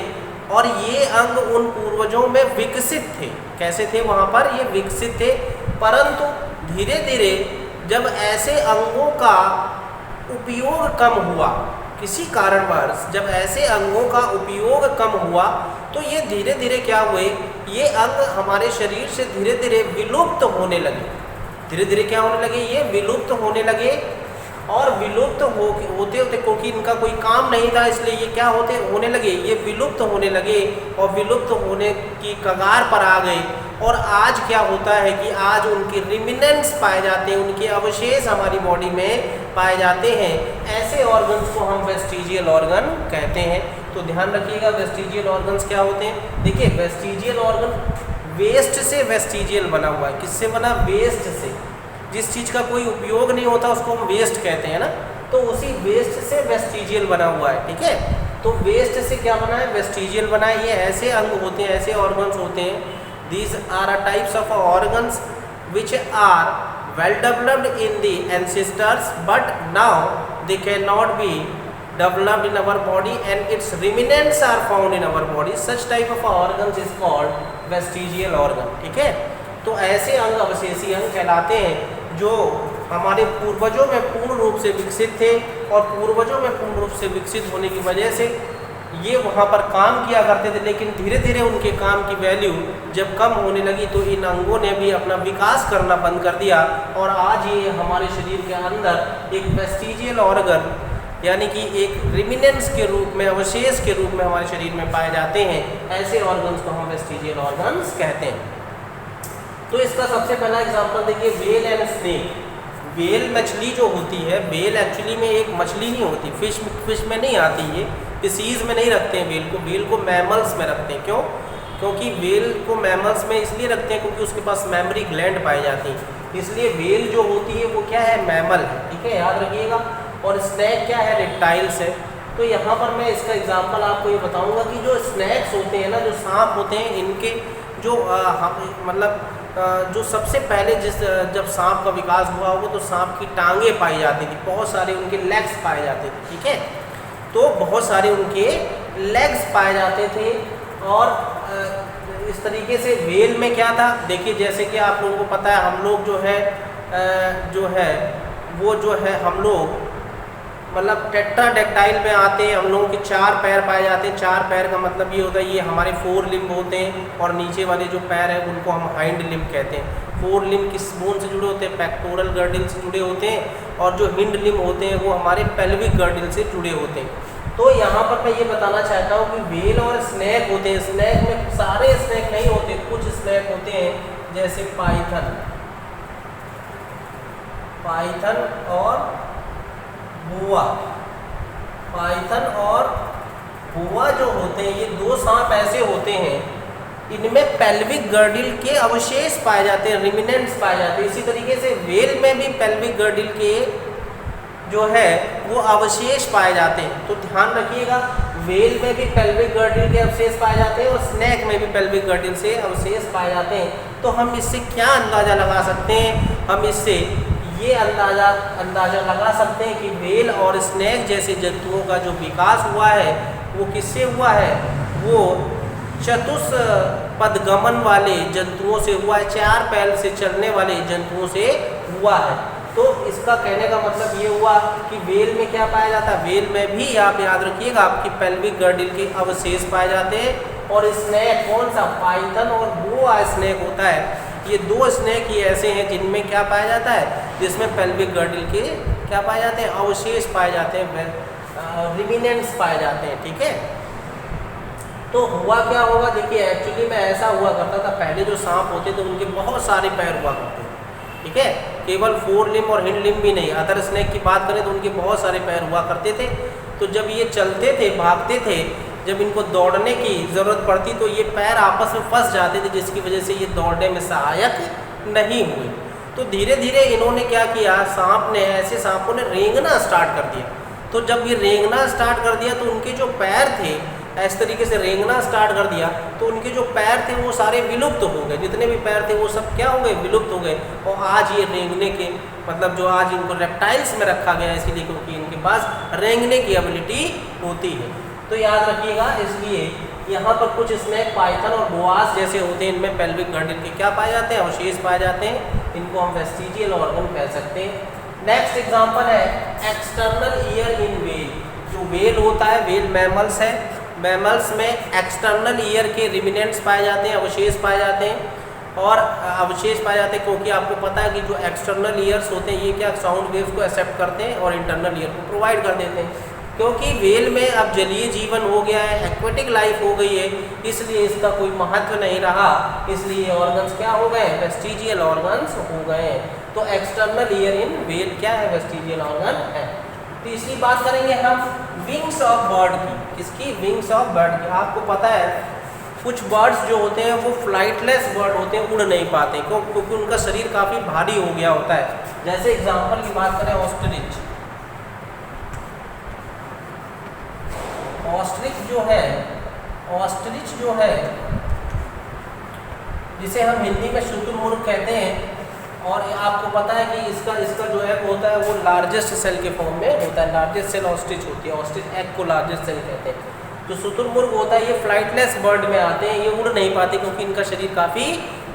और ये अंग उन पूर्वजों में विकसित थे। कैसे थे? वहाँ पर ये विकसित थे, परंतु धीरे धीरे जब ऐसे अंगों का उपयोग कम हुआ, किसी कारणवश जब ऐसे अंगों का उपयोग कम हुआ तो ये धीरे धीरे क्या हुए, ये अंग हमारे शरीर से धीरे धीरे विलुप्त होने लगे। धीरे धीरे क्या होने लगे? ये विलुप्त होने लगे। और विलुप्त होते होते, क्योंकि इनका कोई काम नहीं था, इसलिए ये क्या होने लगे, ये विलुप्त होने लगे और विलुप्त होने की कगार पर आ गए। और आज क्या होता है कि आज उनके रिमिनेंट्स पाए जाते हैं, उनके अवशेष हमारी बॉडी में पाए जाते हैं। ऐसे ऑर्गन्स को हम वेस्टिजियल ऑर्गन कहते हैं। तो ध्यान रखिएगा, वेस्टिजियल ऑर्गन्स क्या होते हैं। देखिए, वेस्टिजियल ऑर्गन वेस्ट से वेस्टिजियल बना हुआ है। किससे बना? वेस्ट से। जिस चीज़ का कोई उपयोग नहीं होता उसको हम वेस्ट कहते हैं ना, तो उसी वेस्ट से वेस्टिजियल बना हुआ है। ठीक है, तो वेस्ट से क्या बना है? वेस्टिजियल बना है। ये ऐसे अंग होते हैं, ऐसे ऑर्गन्स होते हैं। These are a types of organs which are well developed in the ancestors but now they can not be developed in our body and its remnants are found in our body. Such type of organs is called vestigial organ. ठीक है, तो ऐसे अंग अवशेषी अंग कहलाते हैं जो हमारे पूर्वजों में पूर्ण रूप से विकसित थे, और पूर्वजों में पूर्ण रूप से विकसित होने की वजह से ये वहाँ पर काम किया करते थे। लेकिन धीरे धीरे उनके काम की वैल्यू जब कम होने लगी तो इन अंगों ने भी अपना विकास करना बंद कर दिया, और आज ये हमारे शरीर के अंदर एक वेस्टिजियल ऑर्गन यानी कि एक रिमिनेंस के रूप में, अवशेष के रूप में हमारे शरीर में पाए जाते हैं। ऐसे ऑर्गन्स को हम वेस्टिजियल ऑर्गन्स कहते हैं। तो इसका सबसे पहला एग्जांपल देखिए, व्हेल एंड स्नेक। व्हेल मछली जो होती है, व्हेल एक्चुअली में एक मछली नहीं होती, फिश में नहीं आती, ये स्पीसीज में नहीं रखते हैं व्हेल को। व्हेल को मैमल्स में रखते हैं। क्यों? क्योंकि व्हेल को मैमल्स में इसलिए रखते हैं क्योंकि उसके पास मेमोरी ग्लैंड पाई जाती है, इसलिए व्हेल जो होती है वो क्या है? मैमल है। ठीक है, याद रखिएगा। और स्नैक क्या है? रेप्टाइल्स है। तो यहाँ पर मैं इसका एग्जांपल आपको ये बताऊंगा कि जो स्नैक्स होते हैं ना, जो सांप होते हैं, इनके जो जो सबसे पहले जब सांप का विकास हुआ होगा तो सांप की टांगें पाई जाती थी, बहुत सारे उनके लेग्स पाए जाते थे। ठीक है, तो बहुत सारे उनके लेग्स पाए जाते थे। और इस तरीके से व्हेल में क्या था? देखिए, जैसे कि आप लोगों को पता है, हम लोग हम लोग मतलब टेट्राडेक्टाइल में आते हैं। हम लोगों के 4 पैर पाए जाते हैं। 4 पैर का मतलब ये होता है, ये हमारे 4 लिम्ब होते हैं, और नीचे वाले जो पैर हैं उनको हम हाइंड लिम्ब कहते हैं। 4 लिम्ब किस बोन से जुड़े होते हैं? पेक्टोरल गर्डिल से जुड़े होते हैं, और जो हिंड लिम्ब होते हैं वो हमारे पेल्विक गर्डिल से जुड़े होते हैं। तो यहाँ पर मैं ये बताना चाहता हूँ कि व्हेल और स्नैक होते हैं। स्नैक में सारे स्नैक नहीं होते, कुछ स्नैक होते हैं जैसे पाइथन और बोआ। पाइथन और बोआ जो होते हैं, ये 2 सांप ऐसे होते हैं, इनमें पेल्विक गर्डिल के अवशेष पाए जाते हैं, रिमिनेंट्स पाए जाते हैं। इसी तरीके से व्हेल में भी पेल्विक गर्डिल के जो है वो अवशेष पाए जाते हैं। तो ध्यान रखिएगा, व्हेल में भी पेल्विक गर्डिल के अवशेष पाए जाते हैं और स्नैक में भी पेल्विक गर्डिल से अवशेष पाए जाते हैं। तो हम इससे क्या अंदाज़ा लगा सकते हैं? हम इससे ये अंदाज़ा लगा सकते हैं कि व्हेल और स्नैक जैसे जंतुओं का जो विकास हुआ है वो किससे हुआ है? वो चतुष्पदगमन वाले जंतुओं से हुआ है, 4 पैर से चलने वाले जंतुओं से हुआ है। तो इसका कहने का मतलब ये हुआ कि व्हेल में क्या पाया जाता है? व्हेल में भी आप याद रखिएगा आपकी पेल्विक गर्डिल के अवशेष पाए जाते हैं। और स्नैक कौन सा? पाइथन और बोआ स्नैक होता है। ये 2 स्नैक ही ऐसे हैं जिनमें क्या पाया जाता है? जिसमें पेल्विक गर्डिल के क्या पाए जाते हैं? अवशेष पाए जाते हैं, रिमिनेंट्स पाए जाते हैं। ठीक है, तो हुआ क्या होगा? देखिए, एक्चुअली में ऐसा हुआ करता था, पहले जो सांप होते थे उनके बहुत सारे पैर हुआ करते थे। ठीक है, केवल 4 लिम्ब और हिंड लिम्ब भी नहीं, अदर स्नैक की बात करें तो उनके बहुत सारे पैर हुआ करते थे। तो जब ये चलते थे, भागते थे, जब इनको दौड़ने की ज़रूरत पड़ती तो ये पैर आपस में फंस जाते थे, जिसकी वजह से ये दौड़ने में सहायक नहीं हुए। तो धीरे धीरे इन्होंने क्या किया? ऐसे सांपों ने रेंगना स्टार्ट कर दिया। तो जब ये रेंगना स्टार्ट कर दिया तो उनके जो पैर थे, इस तरीके से रेंगना स्टार्ट कर दिया तो उनके जो पैर थे वो सारे विलुप्त हो गए। जितने भी पैर थे वो सब क्या हो गए? विलुप्त हो गए। और आज ये रेंगने के मतलब जो आज इनको रेप्टाइल्स में रखा गया है, इसीलिए क्योंकि इनके पास रेंगने की एबिलिटी होती है। तो याद रखिएगा, इसलिए यहाँ पर कुछ इसमें पाइथन और बोआस जैसे होते हैं, इनमें पेल्विक गर्डल के क्या पाए जाते हैं, अवशेष पाए जाते हैं, इनको हम वेस्टिजियल ऑर्गन कह सकते हैं। नेक्स्ट एग्जांपल है एक्सटर्नल ईयर इन वेल। जो वेल होता है, वेल मैमल्स है, मैमल्स में एक्सटर्नल ईयर के रिमिनेंट्स पाए जाते हैं, अवशेष पाए जाते हैं और अवशेष पाए जाते हैं क्योंकि आपको पता है कि जो एक्सटर्नल ईयर्स होते हैं ये क्या साउंड वेव्स को एक्सेप्ट करते हैं और इंटरनल ईयर को प्रोवाइड कर देते हैं। क्योंकि वेल में अब जलीय जीवन हो गया है, एक्वेटिक लाइफ हो गई है, इसलिए इसका कोई महत्व नहीं रहा, इसलिए ऑर्गन्स क्या हो गए, वेस्टिजियल ऑर्गन्स हो गए। तो एक्सटर्नल ईयर इन वेल क्या है, वेस्टिजियल ऑर्गन है। तीसरी बात करेंगे हम विंग्स ऑफ बर्ड की। किसकी, विंग्स ऑफ बर्ड की। आपको पता है कुछ बर्ड्स जो होते हैं वो फ्लाइटलेस बर्ड होते हैं, उड़ नहीं पाते क्योंकि उनका शरीर काफ़ी भारी हो गया होता है। जैसे एग्जांपल की बात करें ऑस्ट्रिच। ऑस्ट्रिच जो है जिसे हम हिंदी में शुतुरमुर्ग कहते हैं, और आपको पता है कि इसका जो एग होता है वो लार्जेस्ट सेल के फॉर्म में होता है। लार्जेस्ट सेल ऑस्ट्रिच होती है, ऑस्ट्रिच एग को लार्जेस्ट सेल कहते हैं। जो शुतुरमुर्ग होता है ये फ्लाइटलेस बर्ड में आते हैं, ये उड़ नहीं पाते क्योंकि इनका शरीर काफ़ी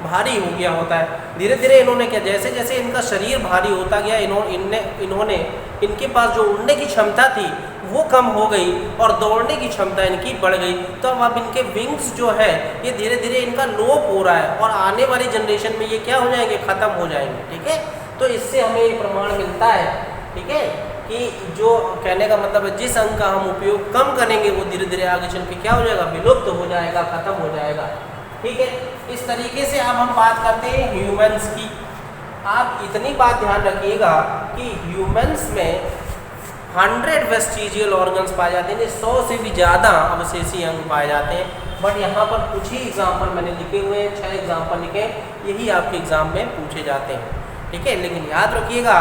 भारी हो गया होता है। धीरे धीरे इन्होंने क्या, जैसे जैसे इनका शरीर भारी होता गया, इन्होंने इनके पास जो उड़ने की क्षमता थी वो कम हो गई और दौड़ने की क्षमता इनकी बढ़ गई। तो अब इनके विंग्स जो है ये धीरे धीरे इनका लोप हो रहा है और आने वाली जनरेशन में ये क्या हो जाएंगे, ख़त्म हो जाएंगे। ठीक है, तो इससे हमें ये प्रमाण मिलता है, ठीक है, कि जो कहने का मतलब है जिस अंग का हम उपयोग कम करेंगे वो धीरे धीरे आगे चल के क्या हो जाएगा, विलुप्त हो जाएगा, खत्म हो जाएगा। ठीक है, इस तरीके से अब हम बात करते हैं ह्यूमंस की। आप इतनी बात ध्यान रखिएगा कि ह्यूमंस में 100 वेस्टिजियल ऑर्गन्स पाए जाते हैं, 100 से भी ज़्यादा अवशेषी अंग पाए जाते हैं। बट यहाँ पर कुछ ही एग्जाम्पल मैंने लिखे हुए हैं, 6 एग्जाम्पल लिखे, यही आपके एग्जाम में पूछे जाते हैं। ठीक है, लेकिन याद रखिएगा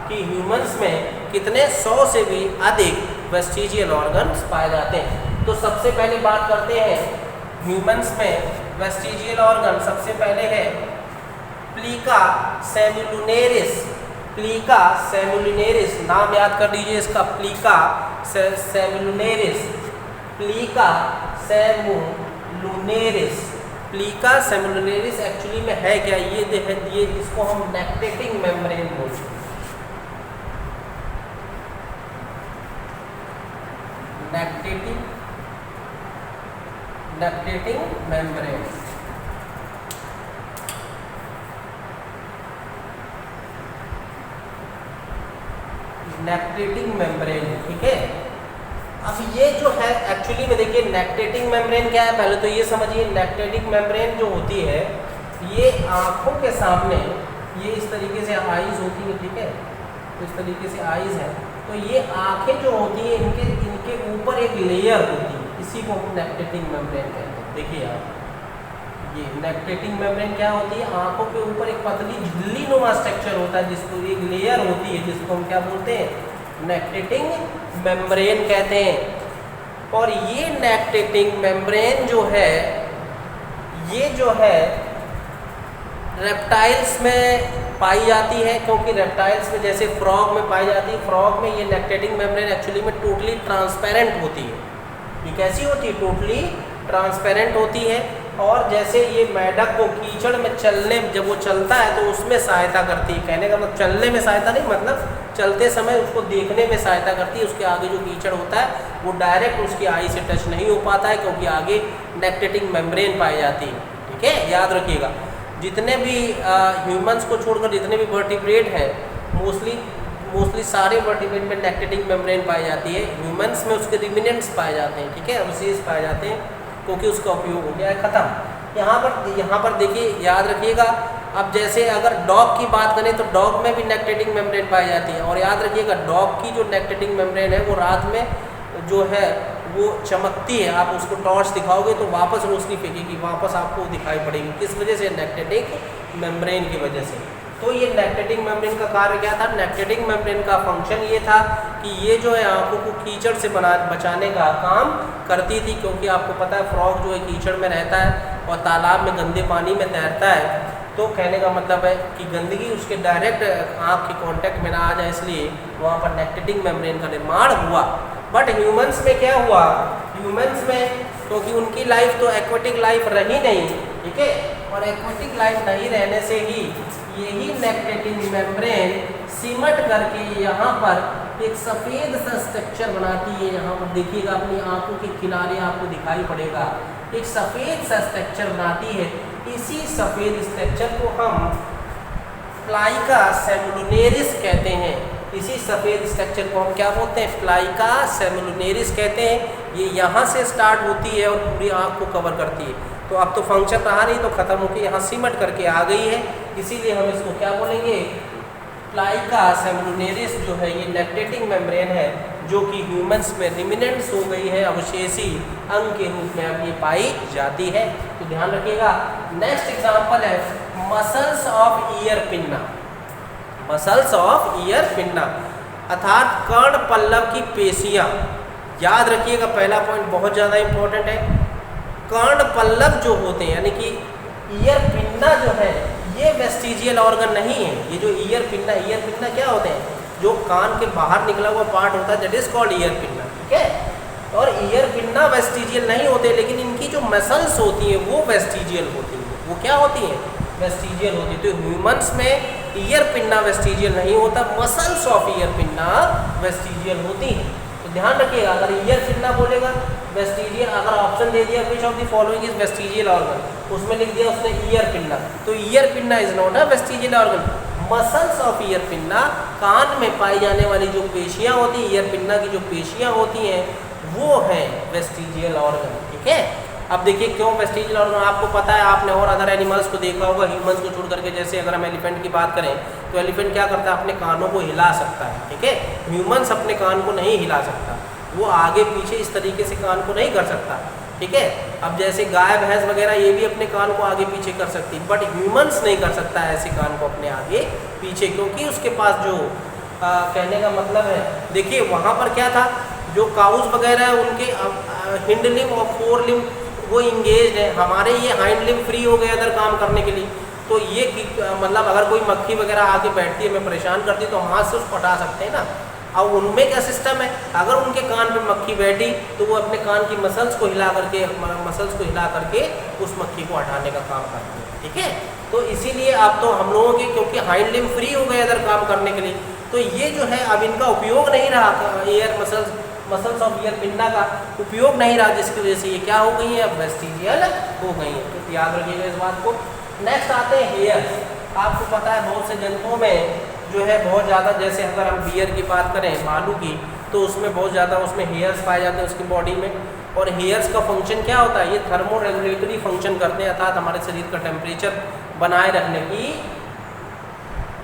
कि ह्यूमंस में कितने 100 से भी अधिक वेस्टिजियल ऑर्गन्स पाए जाते हैं। तो सबसे पहले बात करते हैं ह्यूमंस में वेस्टिजियल ऑर्गन। सबसे पहले है प्लीका सेम्युलिनेरिस। प्लीका सेम्युलिनेरिस, नाम याद कर लीजिए इसका, प्लीका सेम्युलिनेरिस। प्लीका सेम्युलिनेरिस, प्लीका सेम्युलिनेरिस एक्चुअली में है क्या, ये इसको हम नेक्टेटिंग मेम्ब्रेन बोलते हैं। नेक्टेटिंग मेम्ब्रेन। नेक्टेटिंग मेम्ब्रेन, ठीक है। अब ये जो है एक्चुअली में देखिए नेक्टेटिंग मेम्ब्रेन क्या है, पहले तो ये समझिए। नेक्टेटिंग मेम्ब्रेन जो होती है ये आँखों के सामने, ये इस तरीके से आईज होती है, ठीक है, तो इस तरीके से आईज है, तो ये आँखें जो होती है इनके ऊपर एक लेयर होती है, इसी को हम नेक्टेटिंग मेम्ब्रेन कहते हैं। देखिए आप, ये नेक्टेटिंग मेम्ब्रेन क्या होती है, आँखों के ऊपर एक पतली झिल्ली नुमा स्ट्रक्चर होता है, जिसको एक लेयर होती है, जिसको हम क्या बोलते हैं, नेक्टेटिंग मेम्ब्रेन कहते हैं। और ये नेक्टेटिंग मेम्ब्रेन जो है, ये जो है रेप्टाइल्स में पाई जाती है, क्योंकि रेप्टाइल्स में जैसे फ्रॉग में पाई जाती है, फ्रॉग में ये नेक्टेटिंग मेम्ब्रेन एक्चुअली में टोटली ट्रांसपेरेंट होती है। ये कैसी होती है, टोटली ट्रांसपेरेंट होती है। और जैसे ये मेढक को कीचड़ में चलने, जब वो चलता है तो उसमें सहायता करती है, कहने का मतलब चलने में सहायता नहीं, मतलब चलते समय उसको देखने में सहायता करती है। उसके आगे जो कीचड़ होता है वो डायरेक्ट उसकी आई से टच नहीं हो पाता है, क्योंकि आगे नेक्टेटिंग मेम्ब्रेन पाई जाती है। ठीक है, याद रखिएगा। जितने भी ह्यूमंस को छोड़कर जितने भी वर्टिब्रेट हैं, मोस्टली सारे वर्टिब्रेट में नेक्टेटिंग मेम्ब्रेन पाई जाती है। ह्यूमंस में उसके रिमिनेंट्स पाए जाते हैं, ठीक है, अवशेष पाए जाते हैं, क्योंकि उसका उपयोग हो गया है, ख़त्म। यहाँ पर देखिए, याद रखिएगा। अब जैसे अगर डॉग की बात करें तो डॉग में भी नेक्टेटिंग मेम्ब्रेन पाई जाती है। और याद रखिएगा, डॉग की जो नेक्टेटिंग मेम्ब्रेन है वो रात में जो है वो चमकती है, आप उसको टॉर्च दिखाओगे तो वापस रोशनी फेंकेगी, वापस आपको दिखाई पड़ेगी। किस वजह से, नेक्टेटिंग मेम्ब्रेन की वजह से। तो ये नेक्टेटिंग मेम्ब्रेन का कार्य क्या था, नेक्टेटिंग मेम्ब्रेन का फंक्शन ये था कि ये जो है आँखों को कीचड़ से बचाने का काम करती थी, क्योंकि आपको पता है फ्रॉग जो है कीचड़ में रहता है और तालाब में गंदे पानी में तैरता है, तो कहने का मतलब है कि गंदगी उसके डायरेक्ट आँख के कांटेक्ट में ना आ जाए, इसलिए वहाँ पर नेक्टेटिंग मेम्ब्रेन का निर्माण हुआ। बट ह्यूमंस में क्या हुआ, ह्यूमंस में क्योंकि उनकी लाइफ तो एक्वेटिक लाइफ रही नहीं, ठीक है, और एक्वेटिक लाइफ नहीं रहने से ही यही नेक्टेटिंग मेम्ब्रेन सिमट करके यहाँ पर एक सफ़ेद सा स्ट्रक्चर बनाती है। यहाँ पर देखिएगा, अपनी आंखों के किनारे आपको दिखाई पड़ेगा, एक सफ़ेद सा स्ट्रक्चर बनाती है। इसी सफ़ेद स्ट्रक्चर को हम फ्लाइका सेमिलुनेरिस कहते हैं। इसी सफ़ेद स्ट्रक्चर को हम क्या बोलते हैं? फ्लाइका सेमिलुनेरिस कहते हैं। ये यहाँ से स्टार्ट होती है और पूरी आँख को कवर करती है। तो अब तो फंक्शन रहा नहीं, तो ख़त्म होकर यहाँ सिमट करके आ गई है, इसीलिए हम इसको क्या बोलेंगे? फ्लाइका सेमिलुनेरिस जो है ये नेक्टेटिंग मेम्ब्रेन है, जो कि ह्यूमंस में रिमिनेंट्स हो गई है, अवशेषी अंग के रूप में अब ये पाई जाती है। तो ध्यान रखिएगा। नेक्स्ट एग्जांपल है muscles of ear pinna. Muscles of ear pinna अर्थात कर्ण पल्लव की पेशियाँ। याद रखिएगा, पहला पॉइंट बहुत ज़्यादा इंपॉर्टेंट है। कर्ण पल्लव जो होते हैं, यानी कि ईयर पिन्ना जो है ये वेस्टिजियल ऑर्गन नहीं है। ये जो ईयर पिन्ना क्या होते हैं? जो कान के बाहर निकला हुआ पार्ट होता है, that is called ear pinna, ठीक है। और ईयर पिन्ना वेस्टिजियल नहीं होते, लेकिन इनकी जो मसल्स होती हैं वो वेस्टिजियल होती हैं। वो क्या होती हैं? वेस्टिजियल होती है। तो ह्यूमंस में ईयर पिन्ना वेस्टिजियल नहीं होता, muscles of ear pinna vestigial होती हैं। तो ध्यान रखिएगा, अगर ईयर पिन्ना बोलेगा वेस्टिजियल, अगर ऑप्शन दे दिया which of the following is vestigial organ, उसमें लिख दिया उसने ईयर पिन्ना, तो ear pinna is not a vestigial organ. Muscles of ear pinna, कान में पाई जाने वाली जो पेशियाँ होती हैं, ईयर पिन्ना की जो पेशियाँ होती हैं वो हैं वेस्टिजियल ऑर्गन, ठीक है। अब देखिए क्यों वेस्टिजियल ऑर्गन, आपको पता है, आपने और अदर एनिमल्स को देखा होगा, ह्यूमंस को छोड़ करके। जैसे अगर हम एलिफेंट की बात करें तो एलिफेंट क्या करता है? अपने कानों को हिला सकता है, ठीक है। ह्यूमंस अपने कान को नहीं हिला सकता, वो आगे पीछे इस तरीके से कान को नहीं कर सकता, ठीक है। अब जैसे गाय भैंस वगैरह ये भी अपने कान को आगे पीछे कर सकती, बट ह्यूमंस नहीं कर सकता है ऐसे कान को अपने आगे पीछे, क्योंकि उसके पास जो कहने का मतलब है, देखिए वहाँ पर क्या था, जो काउज वगैरह है उनके हिंड लिम्ब और फोर लिम्ब वो इंगेज है, हमारे ये हाइंड लिम्ब फ्री हो गए अदर काम करने के लिए। तो ये मतलब अगर कोई मक्खी वगैरह आके बैठती है, हमें परेशान करती है, तो हम हाथ से उसको हटा सकते हैं ना। अब उनमें क्या सिस्टम है, अगर उनके कान पे मक्खी बैठी तो वो अपने कान की मसल्स को हिला करके उस मक्खी को हटाने का काम करते हैं, ठीक है। तो इसीलिए अब तो हम लोगों के, क्योंकि हाइंड लिम्ब फ्री हो गए अदर काम करने के लिए, तो ये जो है अब इनका उपयोग नहीं रहा, air muscles of ear pinna का उपयोग नहीं रहा, जिसकी वजह से ये क्या हो गई है? अब वेस्टिजियल हो गई है। तो याद रखिएगा इस बात को। नेक्स्ट आते हैं हेयर। आपको पता है बहुत से जंतुओं में जो है बहुत ज़्यादा, जैसे अगर हम बियर की बात करें, भालू की, तो उसमें बहुत ज़्यादा उसमें हेयर्स पाए जाते हैं उसकी बॉडी में। और हेयर्स का फंक्शन क्या होता है? ये थर्मो रेगुलेटरी फंक्शन करते हैं, अर्थात हमारे शरीर का टेम्परेचर बनाए रखने की,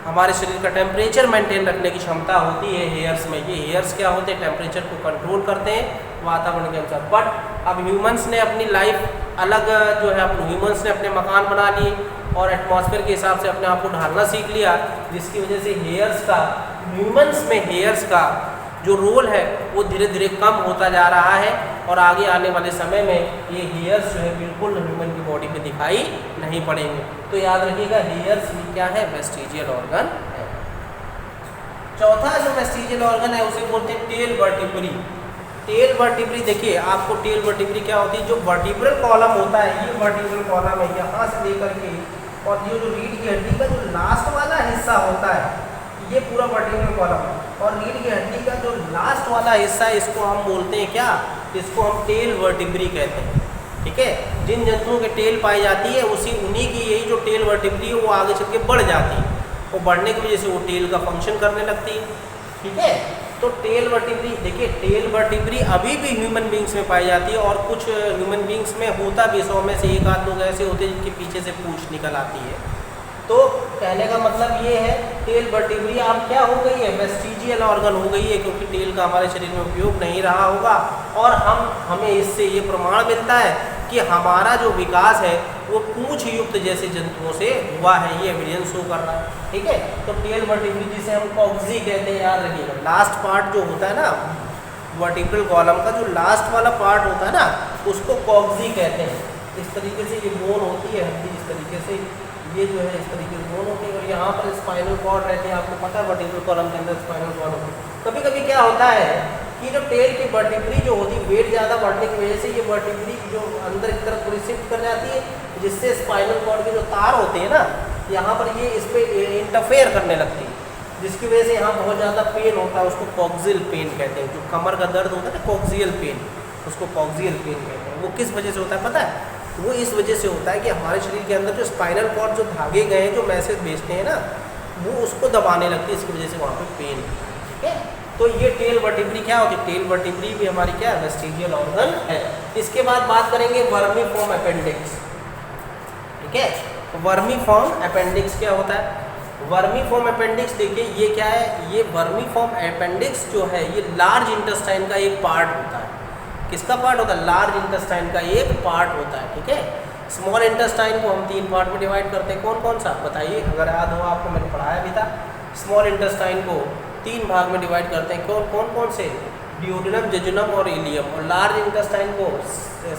हमारे शरीर का टेम्परेचर मेंटेन रखने की क्षमता होती है हेयर्स में। ये हेयर्स क्या होते हैं? टेम्परेचर को कंट्रोल करते हैं वातावरण के अनुसार। बट अब ह्यूमंस ने अपनी लाइफ अलग जो है, ह्यूमंस ने अपने मकान बना लिए और एटमॉस्फेयर के हिसाब से अपने आप को ढालना सीख लिया, जिसकी वजह से ह्यूमंस में हेयर्स का जो रोल है वो धीरे धीरे कम होता जा रहा है। और आगे आने वाले समय में ये हेयर्स जो है बिल्कुल ह्यूमन की बॉडी में दिखाई नहीं पड़ेंगे। तो याद रखिएगा, हेयर्स भी क्या है? वेस्टिजियल ऑर्गन है। चौथा जो वेस्टिजियल ऑर्गन है उसे बोलते हैं टेल वर्टिब्री। टेल वर्टिब्री, देखिए आपको टेल वर्टिब्री क्या होती है? जो वर्टिब्रल कॉलम होता है, ये वर्टिब्रल कॉलम है, यहाँ से लेकर के और ये जो रीढ़ की हड्डी का जो लास्ट वाला हिस्सा होता है, ये पूरा वर्टिब्रल कॉलम है। और रीढ़ की हड्डी का जो लास्ट वाला हिस्सा है, इसको हम बोलते हैं क्या? इसको हम टेल वर्टिब्री कहते हैं, ठीक है। जिन जंतुओं के टेल पाई जाती है उन्हीं की यही जो टेल वर्टिब्री है वो आगे चल के बढ़ जाती है, और बढ़ने की वजह से वो टेल का फंक्शन करने लगती है, ठीक है। तो टेल वर्टिब्री, देखिए टेल वर्टिब्री अभी भी ह्यूमन बींग्स में पाई जाती है, और कुछ ह्यूमन बींग्स में होता भी 100 में से 1 आध लोग ऐसे होते हैं जिनके पीछे से पूंछ निकल आती है। तो कहने का मतलब ये है, टेल वर्टिब्री अब क्या हो गई है? वेस्टिजियल ऑर्गन हो गई है, क्योंकि टेल का हमारे शरीर में उपयोग नहीं रहा होगा। और हमें इससे ये प्रमाण मिलता है कि हमारा जो विकास है वो पूंछ युक्त जैसे जंतुओं से हुआ है, ये एविडेंस शो कर रहा है, ठीक है। तो टेल वर्टिब्री जिसे हम कॉक्सी कहते हैं, याद रखिएगा। लास्ट पार्ट जो होता है ना वर्टिब्रल कॉलम का, जो लास्ट वाला पार्ट होता है ना, उसको कॉक्सी कहते हैं। इस तरीके से ये बोन होती है हड्डी, इस तरीके से ये जो है इस तरीके से बोन होती है, और यहाँ पर स्पाइनल कॉर्ड रहते हैं। आपको पता है वर्टिब्रल कॉलम के अंदर स्पाइनल कॉर्ड होता है। कभी कभी क्या होता है कि जो टेल की वर्टिब्री जो होती है, वेट ज़्यादा बढ़ने की वजह से ये वर्टिब्री जो अंदर की तरफ थोड़ी शिफ्ट कर जाती है, जिससे स्पाइनल कॉर्ड के जो तार होते हैं ना, यहाँ पर ये इस पर इंटरफेयर करने लगती है, जिसकी वजह से यहाँ बहुत ज़्यादा पेन होता है। उसको कॉक्सियल पेन कहते हैं। जो कमर का दर्द होता है ना, कॉक्सियल पेन, उसको कॉक्सियल पेन कहते हैं। वो किस वजह से होता है पता है? वो इस वजह से होता है कि हमारे शरीर के अंदर जो स्पाइनल कॉर्ड जो धागे गए हैं, जो मैसेज भेजते हैं ना, वो उसको दबाने लगती है, इसकी वजह से वहाँ पे पेन। ठीक है, तो ये टेल वर्टिब्री क्या होती है? टेल वर्टिब्री भी हमारी क्या है? वेस्टिजियल ऑर्गन है। इसके बाद बात करेंगे वर्मीफॉर्म अपेंडिक्स। ठीक है, वर्मीफॉर्म अपेंडिक्स क्या होता है? वर्मीफॉर्म अपेंडिक्स देखिए ये क्या है? ये वर्मीफॉर्म अपेंडिक्स जो है ये लार्ज इंटेस्टाइन का एक पार्ट होता है। किसका पार्ट होता है? लार्ज इंटेस्टाइन का एक पार्ट होता है। ठीक है, स्मॉल इंटेस्टाइन को हम 3 पार्ट में डिवाइड करते हैं। कौन कौन सा बताइए, अगर याद हो आपको, मैंने पढ़ाया भी था। स्मॉल इंटेस्टाइन को 3 भाग में डिवाइड करते हैं। कौन से? ड्यूडेनम, जेजुनम और इलियम। और लार्ज इंटेस्टाइन को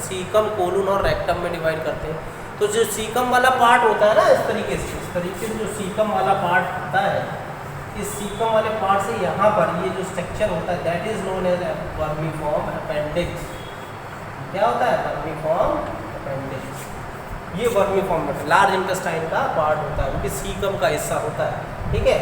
सीकम, कोलून और रेक्टम में डिवाइड करते हैं। तो जो सीकम वाला पार्ट होता है ना, इस तरीके से जो सीकम वाला पार्ट होता है, इस सीकम वाले पार्ट से यहाँ पर ये जो स्ट्रक्चर होता है, that is known as vermiform appendix. क्या होता है? Vermiform appendix. ये वर्मीफॉर्म लार्ज इंटेस्टाइन का पार्ट होता है, उनके सीकम का हिस्सा होता है। ठीक है,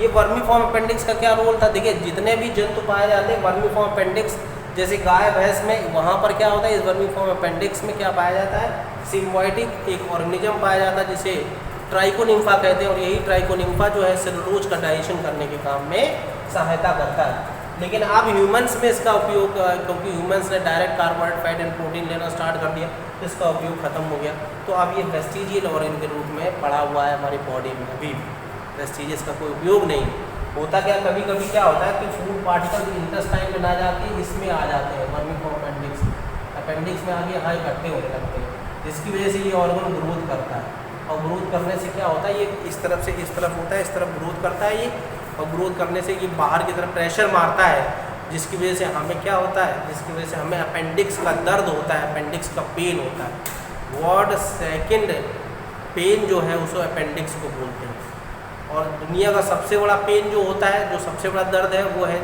ये वर्मीफॉर्म अपेंडिक्स का क्या रोल था? देखिए, जितने भी जंतु पाए जाते हैं वर्मीफॉर्म अपेंडिक्स, जैसे गाय भैंस में, वहाँ पर क्या होता है? इस वर्मीफॉर्म अपेंडिक्स में क्या पाया जाता है? सिम्बायोटिक एक ऑर्गेनिज्म पाया जाता है जिसे ट्राइकोनिम्फा कहते हैं। और यही ट्राइकोनिम्फा जो है सेलुलोज का डाइजेशन करने के काम में सहायता करता है। लेकिन अब ह्यूमंस में इसका उपयोग, क्योंकि ह्यूमंस ने direct carbohydrate, fat and protein लेना स्टार्ट कर दिया, तो इसका उपयोग खत्म हो गया। तो अब ये वेस्टिजियल ऑर्गन के रूप में पड़ा हुआ है हमारी बॉडी में। अभी वेस्टिजियस का कोई उपयोग नहीं होता। क्या कभी कभी क्या होता है कि फूड पार्टिकल इंटेस्टाइन में ना जाके इसमें आ जाते हैं, वर्मीफॉर्म अपेंडिक्स में आगे यहाँ इकट्ठे होने लगते हैं, जिसकी वजह से ये ऑर्गन ग्रोथ करता है। और ग्रोथ करने से क्या होता है? ये इस तरफ से इस तरफ होता है, इस तरफ ग्रोथ करता है ये, और ग्रोथ करने से ये बाहर की तरफ प्रेशर मारता है, जिसकी वजह से हमें क्या होता है? जिसकी वजह से हमें अपेंडिक्स का दर्द होता है, अपेंडिक्स का पेन होता है। वर्ड सेकंड पेन जो है उसको अपेंडिक्स को बोलते हैं। और दुनिया का सबसे बड़ा पेन जो होता है, जो सबसे बड़ा दर्द है, वो है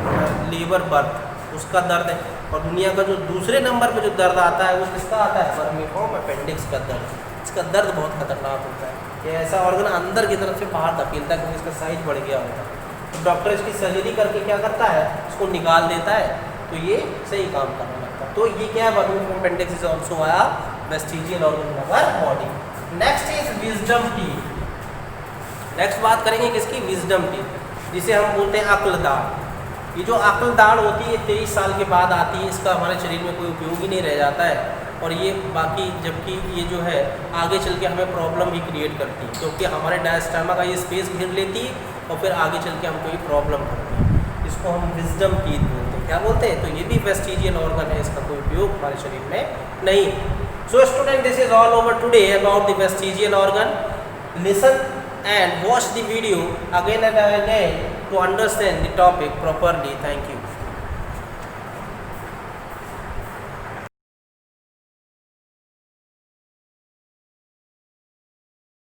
लीवर बर्थ, उसका दर्द है। और दुनिया का जो दूसरे नंबर पे जो दर्द आता है वो किसका आता है? वर्मीफॉर्म अपेंडिक्स का दर्द। इसका दर्द बहुत खतरनाक होता है। ये ऐसा ऑर्गन अंदर की तरफ से बाहर धकेलता है, क्योंकि इसका साइज बढ़ गया होता है। तो डॉक्टर इसकी सर्जरी करके क्या करता है? इसको निकाल देता है, तो ये सही काम करने लगता है। तो ये क्या है? Vermiform appendix is also a vestigial organ in our body. Next is wisdom teeth. Next बात करेंगे किसकी? विजडम टीथ, जिसे हम बोलते हैं अक्ल दाढ़। ये जो अक्ल दाढ़ होती है 23 साल के बाद आती है, इसका हमारे शरीर में कोई उपयोग ही नहीं रह जाता है। और ये बाकी, जबकि ये जो है आगे चल के हमें प्रॉब्लम भी क्रिएट करती है, क्योंकि हमारे डायस्टामा का ये स्पेस घेर लेती है और फिर आगे चल के हमको ये प्रॉब्लम करती है। इसको हम विजडम टीथ बोलते हैं। क्या बोलते हैं? तो ये भी वेस्टिजियल ऑर्गन है, इसका कोई उपयोग हमारे शरीर में नहीं। So student, this is all over today about the vestigial organ. Listen and watch the video again and again to understand the topic properly. Thank you.